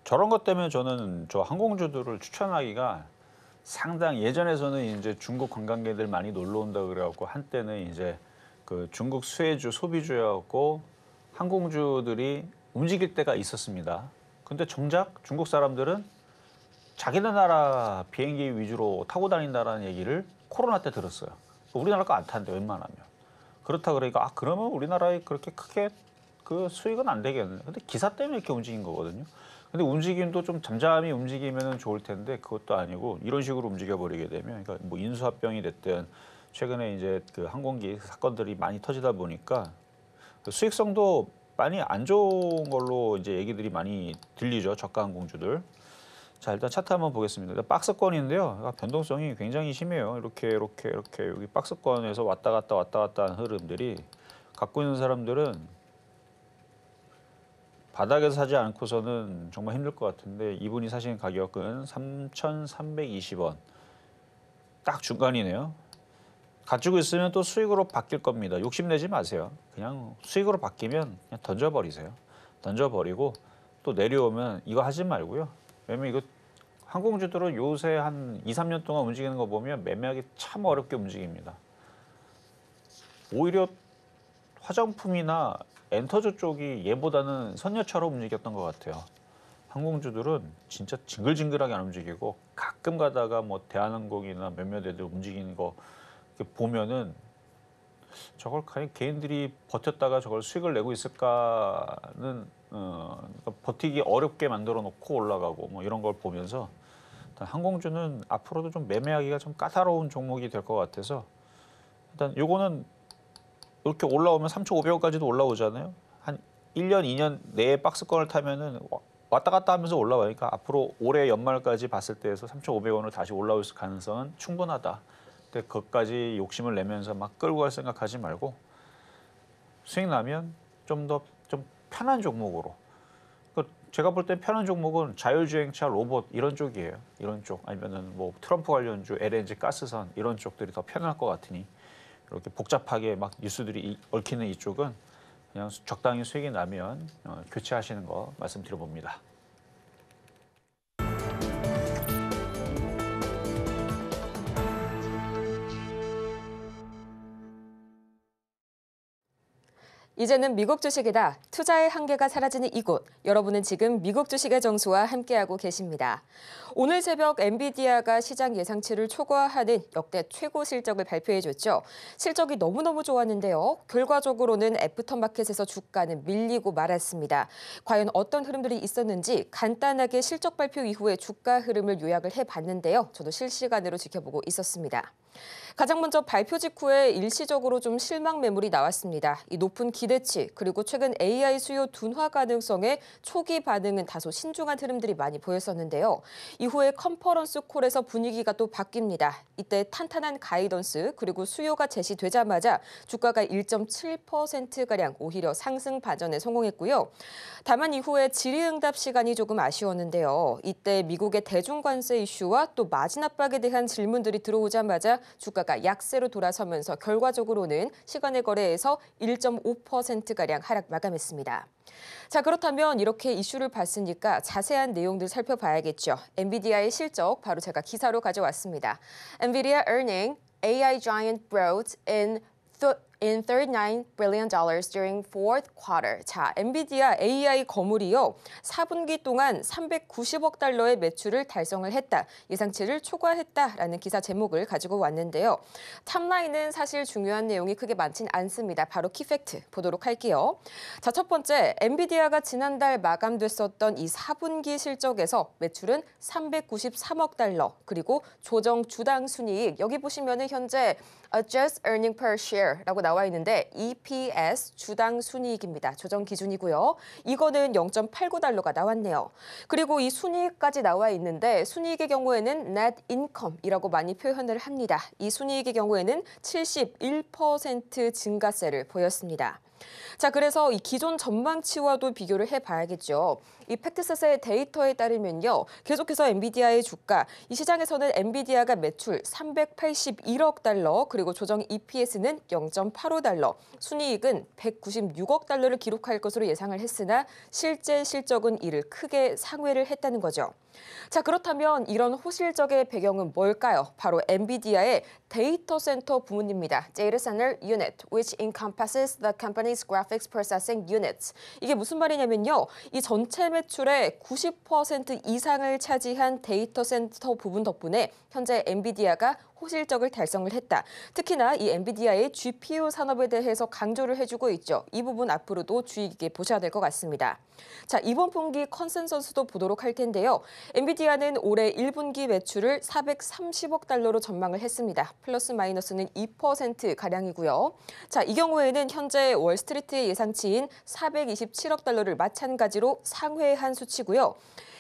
저런 것 때문에 저는 저 항공주들을 추천하기가 상당히 예전에서는 이제 중국 관광객들 많이 놀러 온다 그래갖고 한때는 이제 그 중국 수혜주 소비주여갖고 항공주들이 움직일 때가 있었습니다. 근데 정작 중국 사람들은 자기네 나라 비행기 위주로 타고 다닌다라는 얘기를 코로나 때 들었어요. 우리나라 거 안 타는데 웬만하면. 그렇다 그러니까 그러면 우리나라에 그렇게 크게 그 수익은 안 되겠네. 근데 기사 때문에 이렇게 움직인 거거든요. 근데 움직임도 좀 잠잠히 움직이면 좋을 텐데 그것도 아니고 이런 식으로 움직여 버리게 되면 그러니까 뭐 인수합병이 됐든 최근에 이제 그 항공기 사건들이 많이 터지다 보니까 수익성도 많이 안 좋은 걸로 이제 얘기들이 많이 들리죠. 저가 항공주들. 자, 일단 차트 한번 보겠습니다. 박스권인데요. 변동성이 굉장히 심해요. 이렇게 여기 박스권에서 왔다 갔다 하는 흐름들이 갖고 있는 사람들은 바닥에서 사지 않고서는 정말 힘들 것 같은데 이분이 사신 가격은 3,320원. 딱 중간이네요. 가지고 있으면 또 수익으로 바뀔 겁니다. 욕심내지 마세요. 그냥 수익으로 바뀌면 그냥 던져버리세요. 던져버리고 또 내려오면 이거 하지 말고요. 왜냐면 이거 항공주들은 요새 한 2, 3년 동안 움직이는 거 보면 매매하기 참 어렵게 움직입니다. 오히려 화장품이나 엔터주 쪽이 얘보다는 선녀처럼 움직였던 것 같아요. 항공주들은 진짜 징글징글하게 안 움직이고 가끔 가다가 뭐 대한항공이나 몇몇 애들 움직이는 거 보면은 저걸 개인들이 버텼다가 저걸 수익을 내고 있을까는 버티기 어렵게 만들어 놓고 올라가고 뭐 이런 걸 보면서 일단 항공주는 앞으로도 좀 매매하기가 좀 까다로운 종목이 될 것 같아서 일단 요거는 이렇게 올라오면 3,500원까지도 올라오잖아요. 한 1년, 2년 내에 박스권을 타면은 왔다 갔다 하면서 올라가니까 앞으로 올해 연말까지 봤을 때에서 3,500원으로 다시 올라올 가능성은 충분하다. 근데 그것까지 욕심을 내면서 막 끌고 갈 생각하지 말고 수익 나면 좀 더 좀 편한 종목으로. 제가 볼 때 편한 종목은 자율주행차, 로봇 이런 쪽이에요. 이런 쪽 아니면은 뭐 트럼프 관련주, LNG, 가스선 이런 쪽들이 더 편할 것 같으니 이렇게 복잡하게 막 뉴스들이 얽히는 이쪽은 그냥 적당히 수익이 나면 교체하시는 거 말씀드려봅니다. 이제는 미국 주식이다. 투자의 한계가 사라지는 이곳. 여러분은 지금 미국 주식의 정수와 함께하고 계십니다. 오늘 새벽 엔비디아가 시장 예상치를 초과하는 역대 최고 실적을 발표해줬죠. 실적이 너무너무 좋았는데요. 결과적으로는 애프터마켓에서 주가는 밀리고 말았습니다. 과연 어떤 흐름들이 있었는지 간단하게 실적 발표 이후에 주가 흐름을 요약을 해봤는데요. 저도 실시간으로 지켜보고 있었습니다. 가장 먼저 발표 직후에 일시적으로 좀 실망 매물이 나왔습니다. 이 높은 기대치 그리고 최근 AI 수요 둔화 가능성에 초기 반응은 다소 신중한 흐름들이 많이 보였었는데요. 이후에 컨퍼런스 콜에서 분위기가 또 바뀝니다. 이때 탄탄한 가이던스 그리고 수요가 제시되자마자 주가가 1.7%가량 오히려 상승 반전에 성공했고요. 다만 이후에 질의응답 시간이 조금 아쉬웠는데요. 이때 미국의 대중관세 이슈와 또 마진 압박에 대한 질문들이 들어오자마자 주가가 약세로 돌아서면서 결과적으로는 시간의 거래에서 1.5%가량 하락 마감했습니다. 자, 그렇다면 이렇게 이슈를 봤으니까 자세한 내용들 살펴봐야겠죠. 엔비디아의 실적 바로 제가 기사로 가져왔습니다. 엔비디아 earning AI giant growth in $39 billion during fourth quarter. 자, 엔비디아 AI 거물이요. 4분기 동안 390억 달러의 매출을 달성을 했다. 예상치를 초과했다라는 기사 제목을 가지고 왔는데요. 탑라인은 사실 중요한 내용이 크게 많진 않습니다. 바로 키팩트 보도록 할게요. 자, 첫 번째, 엔비디아가 지난달 마감됐었던 이 4분기 실적에서 매출은 393억 달러, 그리고 조정 주당 순이익, 여기 보시면은 현재 Adjusted Earning Per Share라고 나와 있는데 EPS 주당 순이익입니다. 조정 기준이고요. 이거는 0.89달러가 나왔네요. 그리고 이 순이익까지 나와 있는데 순이익의 경우에는 Net Income이라고 많이 표현을 합니다. 이 순이익의 경우에는 71% 증가세를 보였습니다. 자, 그래서 이 기존 전망치와도 비교를 해봐야겠죠. 이 팩트셋의 데이터에 따르면요. 계속해서 엔비디아의 주가, 이 시장에서는 엔비디아가 매출 381억 달러, 그리고 조정 EPS는 0.85달러, 순이익은 196억 달러를 기록할 것으로 예상을 했으나 실제 실적은 이를 크게 상회를 했다는 거죠. 자, 그렇다면 이런 호실적의 배경은 뭘까요? 바로 엔비디아의 데이터 센터 부문입니다. Data Center Unit, which encompasses the company's graphics processing units. 이게 무슨 말이냐면요. 이 전체 매출의 90% 이상을 차지한 데이터 센터 부분 덕분에 현재 엔비디아가 호실적을 달성을 했다. 특히나 이 엔비디아의 GPU 산업에 대해서 강조를 해주고 있죠. 이 부분 앞으로도 주의 깊게 보셔야 될 것 같습니다. 자, 이번 분기 컨센서스도 보도록 할 텐데요. 엔비디아는 올해 1분기 매출을 430억 달러로 전망을 했습니다. 플러스 마이너스는 2%가량이고요. 자, 이 경우에는 현재 월스트리트의 예상치인 427억 달러를 마찬가지로 상회한 수치고요.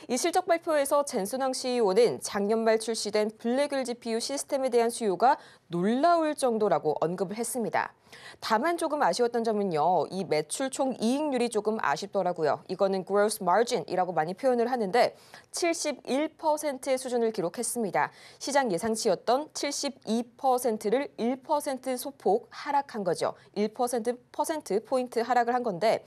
이 실적 발표에서 젠슨왕 CEO는 작년 말 출시된 블랙휠 GPU 시스템에 대한 수요가 놀라울 정도라고 언급을 했습니다. 다만 조금 아쉬웠던 점은요. 이 매출 총 이익률이 조금 아쉽더라고요. 이거는 gross margin이라고 많이 표현을 하는데 71%의 수준을 기록했습니다. 시장 예상치였던 72%를 1% 소폭 하락한 거죠. 1%포인트 하락을 한 건데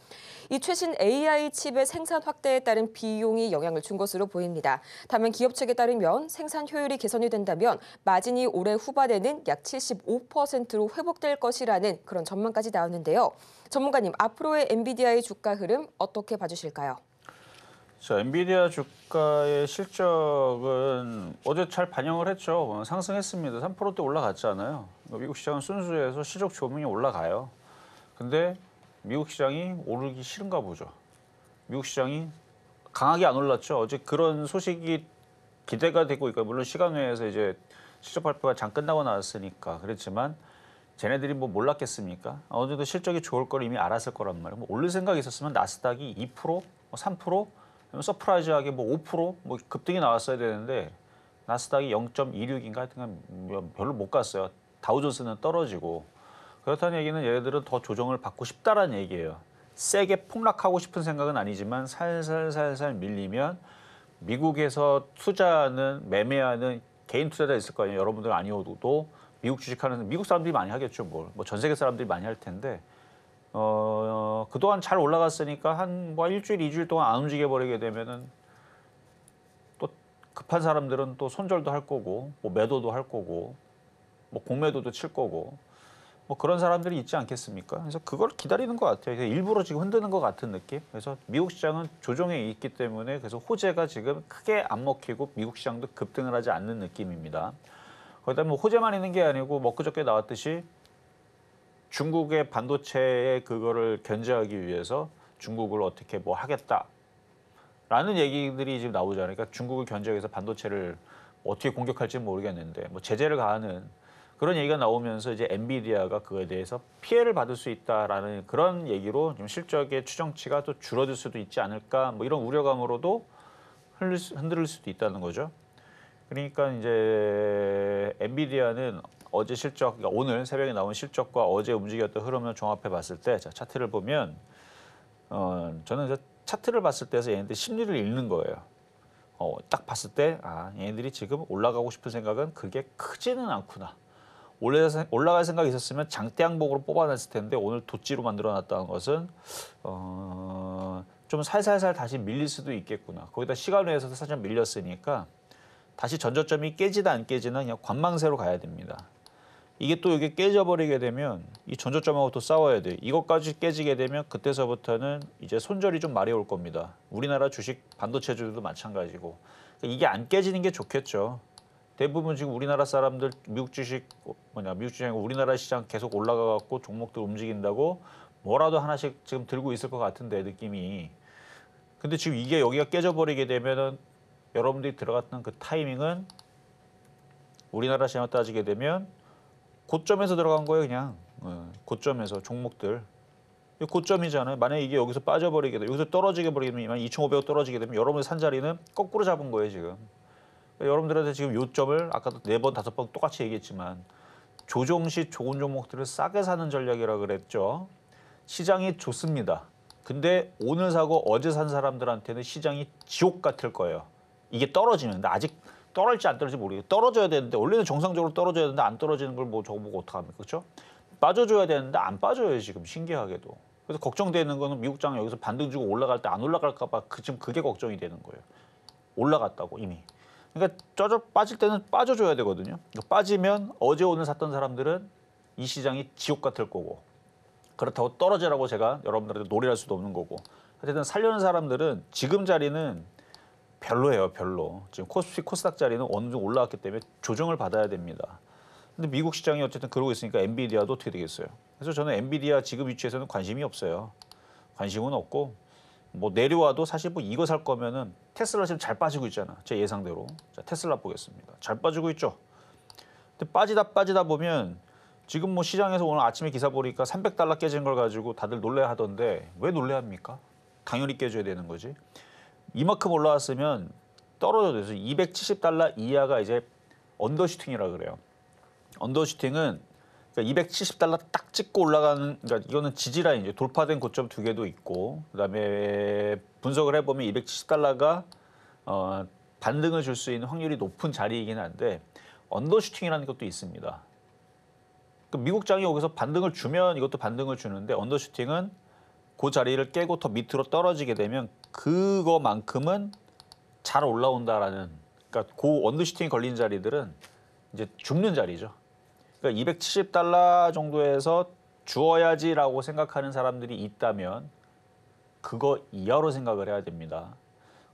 이 최신 AI 칩의 생산 확대에 따른 비용이 영향을 준 것으로 보입니다. 다만 기업 측에 따르면 생산 효율이 개선이 된다면 마진이 올해 후반에는 약 75%로 회복될 것이라는 그런 전망까지 나오는데요. 전문가님, 앞으로의 엔비디아의 주가 흐름 어떻게 봐주실까요? 자, 엔비디아 주가의 실적은 어제 잘 반영을 했죠. 상승했습니다. 3%대 올라갔잖아요. 미국 시장은 순수해서 실적 조명이 올라가요. 근데 미국 시장이 오르기 싫은가 보죠. 미국 시장이 강하게 안 올랐죠. 어제 그런 소식이 기대가 되고 있고, 물론 시간외에서 이제 실적 발표가 장 끝나고 나왔으니까 그랬지만 쟤네들이 뭐 몰랐겠습니까? 어느 정도 실적이 좋을 걸 이미 알았을 거란 말이에요. 뭐 올릴 생각이 있었으면 나스닥이 2%, 3%, 서프라이즈하게 뭐 5%, 뭐 급등이 나왔어야 되는데 나스닥이 0.26인가 하여튼 별로 못 갔어요. 다우존스는 떨어지고. 그렇다는 얘기는 얘네들은 더 조정을 받고 싶다라는 얘기예요. 세게 폭락하고 싶은 생각은 아니지만 살살살살 밀리면 미국에서 투자하는, 매매하는 개인 투자자 있을 거 아니에요. 여러분들 아니어도 미국 주식하는 미국 사람들이 많이 하겠죠. 뭐 전 세계 사람들이 많이 할 텐데 그동안 잘 올라갔으니까 한 뭐 일주일, 2주일 동안 안 움직여 버리게 되면은 또 급한 사람들은 또 손절도 할 거고, 뭐 매도도 할 거고, 뭐 공매도도 칠 거고. 뭐 그런 사람들이 있지 않겠습니까? 그래서 그걸 기다리는 것 같아요. 일부러 지금 흔드는 것 같은 느낌. 그래서 미국 시장은 조정에 있기 때문에 그래서 호재가 지금 크게 안 먹히고 미국 시장도 급등을 하지 않는 느낌입니다. 거기다 뭐 호재만 있는 게 아니고 뭐 그저께 나왔듯이 중국의 반도체의 그거를 견제하기 위해서 중국을 어떻게 뭐 하겠다라는 얘기들이 지금 나오잖아요. 그러니까 중국을 견제하기 위해서 반도체를 어떻게 공격할지 모르겠는데 뭐 제재를 가하는 그런 얘기가 나오면서 이제 엔비디아가 그거에 대해서 피해를 받을 수 있다라는 그런 얘기로 좀 실적의 추정치가 또 줄어들 수도 있지 않을까 뭐 이런 우려감으로도 흔들릴 수도 있다는 거죠. 그러니까 이제 엔비디아는 어제 실적, 그러니까 오늘 새벽에 나온 실적과 어제 움직였던 흐름을 종합해 봤을 때, 자, 차트를 보면, 저는 이제 차트를 봤을 때에서 얘네들 심리를 읽는 거예요. 딱 봤을 때, 얘네들이 지금 올라가고 싶은 생각은 그게 크지는 않구나. 올라갈 생각이 있었으면 장대항복으로 뽑아냈을 텐데 오늘 도찌로 만들어놨다는 것은 좀 살살살 다시 밀릴 수도 있겠구나. 거기다 시간 외에서도 살짝 밀렸으니까 다시 전저점이 깨지다 안 깨지나 그냥 관망세로 가야 됩니다. 이게 또 이게 깨져버리게 되면 이 전저점하고 또 싸워야 돼. 이것까지 깨지게 되면 그때서부터는 이제 손절이 좀 말이 올 겁니다. 우리나라 주식 반도체주도 마찬가지고. 이게 안 깨지는 게 좋겠죠. 대부분 지금 우리나라 사람들 미국 주식 미국 주식 우리나라 시장 계속 올라가 갖고 종목들 움직인다고 뭐라도 하나씩 지금 들고 있을 것 같은데 느낌이. 근데 지금 이게 여기가 깨져버리게 되면은 여러분들이 들어갔던 그 타이밍은 우리나라 시장을 따지게 되면 고점에서 들어간 거예요, 그냥. 고점에서 종목들. 고점이잖아요. 만약에 이게 여기서 빠져버리게 되면, 여기서 떨어지게 버리면 2,500원 떨어지게 되면 여러분의 산 자리는 거꾸로 잡은 거예요, 지금. 여러분들한테 지금 요점을 아까도 4번, 5번 똑같이 얘기했지만 조정 시 좋은 종목들을 싸게 사는 전략이라 그랬죠. 시장이 좋습니다. 근데 오늘 사고 어제 산 사람들한테는 시장이 지옥 같을 거예요. 이게 떨어지면. 근데 아직 떨어질지 안 떨어질지 모르겠어요. 떨어져야 되는데 원래는 정상적으로 떨어져야 되는데 안 떨어지는 걸 뭐 저거 보고 어떡합니까? 그렇죠? 빠져줘야 되는데 안 빠져요, 지금 신기하게도. 그래서 걱정되는 거는 미국 장 여기서 반등 주고 올라갈 때 안 올라갈까 봐 지금 그게 걱정이 되는 거예요. 올라갔다고 이미. 그러니까 빠질 때는 빠져줘야 되거든요. 빠지면 어제 오늘 샀던 사람들은 이 시장이 지옥 같을 거고 그렇다고 떨어지라고 제가 여러분들한테 놀이할 수도 없는 거고 어쨌든 살려는 사람들은 지금 자리는 별로예요, 별로. 지금 코스피, 코스닥 자리는 어느 정도 올라왔기 때문에 조정을 받아야 됩니다. 근데 미국 시장이 어쨌든 그러고 있으니까 엔비디아도 어떻게 되겠어요? 그래서 저는 엔비디아 지금 위치에서는 관심이 없어요. 관심은 없고 뭐 내려와도 사실 뭐 이거 살 거면은 테슬라 지금 잘 빠지고 있잖아. 제 예상대로. 자, 테슬라 보겠습니다. 잘 빠지고 있죠. 근데 빠지다 보면 지금 뭐 시장에서 오늘 아침에 기사 보니까 $300 깨진 걸 가지고 다들 놀래하던데 왜 놀래합니까? 당연히 깨져야 되는 거지. 이만큼 올라왔으면 떨어져도 돼서 $270 이하가 이제 언더슈팅이라 그래요. 언더슈팅은 그러니까 $270 딱 찍고 올라가는, 그러니까 이거는 지지라인이죠. 돌파된 고점 2개도 있고, 그다음에 분석을 해보면 $270가 반등을 줄 수 있는 확률이 높은 자리이긴 한데 언더슈팅이라는 것도 있습니다. 그러니까 미국 장이 여기서 반등을 주면 이것도 반등을 주는데 언더슈팅은 그 자리를 깨고 더 밑으로 떨어지게 되면 그거만큼은 잘 올라온다라는, 그러니까 그 언더슈팅이 걸린 자리들은 이제 죽는 자리죠. 그러니까 $270 정도에서 주어야지라고 생각하는 사람들이 있다면 그거 이하로 생각을 해야 됩니다.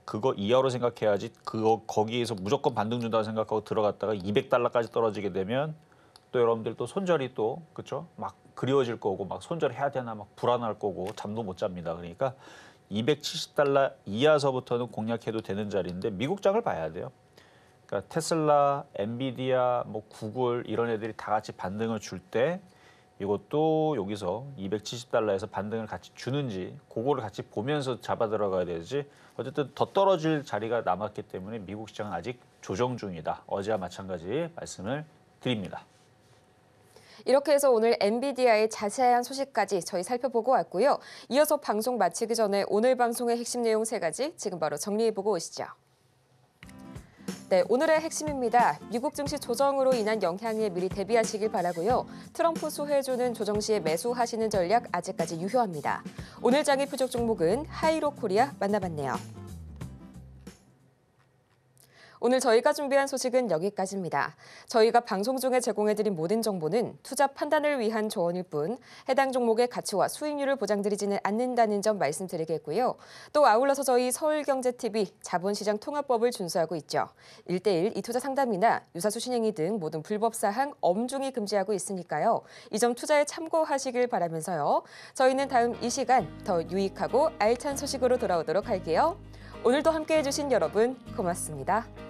그거 이하로 생각해야지 거기에서 무조건 반등 준다고 생각하고 들어갔다가 $200까지 떨어지게 되면 또 여러분들 또 손절이 또 그렇죠? 막 그리워질 거고 막 손절해야 되나 막 불안할 거고 잠도 못 잡니다. 그러니까 $270 이하서부터는 공략해도 되는 자리인데 미국 장을 봐야 돼요. 그러니까 테슬라, 엔비디아, 뭐 구글 이런 애들이 다 같이 반등을 줄 때 이것도 여기서 $270에서 반등을 같이 주는지 그거를 같이 보면서 잡아 들어가야 되지. 어쨌든 더 떨어질 자리가 남았기 때문에 미국 시장은 아직 조정 중이다. 어제와 마찬가지 말씀을 드립니다. 이렇게 해서 오늘 엔비디아의 자세한 소식까지 저희 살펴보고 왔고요. 이어서 방송 마치기 전에 오늘 방송의 핵심 내용 3가지 지금 바로 정리해보고 오시죠. 네, 오늘의 핵심입니다. 미국 증시 조정으로 인한 영향에 미리 대비하시길 바라고요. 트럼프 수혜주는 조정 시에 매수하시는 전략 아직까지 유효합니다. 오늘 장의 표적 종목은 하이로 코리아 만나봤네요. 오늘 저희가 준비한 소식은 여기까지입니다. 저희가 방송 중에 제공해드린 모든 정보는 투자 판단을 위한 조언일 뿐 해당 종목의 가치와 수익률을 보장드리지는 않는다는 점 말씀드리겠고요. 또 아울러서 저희 서울경제TV 자본시장 통합법을 준수하고 있죠. 1:1 이투자 상담이나 유사수 신행위 등 모든 불법 사항 엄중히 금지하고 있으니까요. 이 점 투자에 참고하시길 바라면서요. 저희는 다음 이 시간 더 유익하고 알찬 소식으로 돌아오도록 할게요. 오늘도 함께해 주신 여러분 고맙습니다.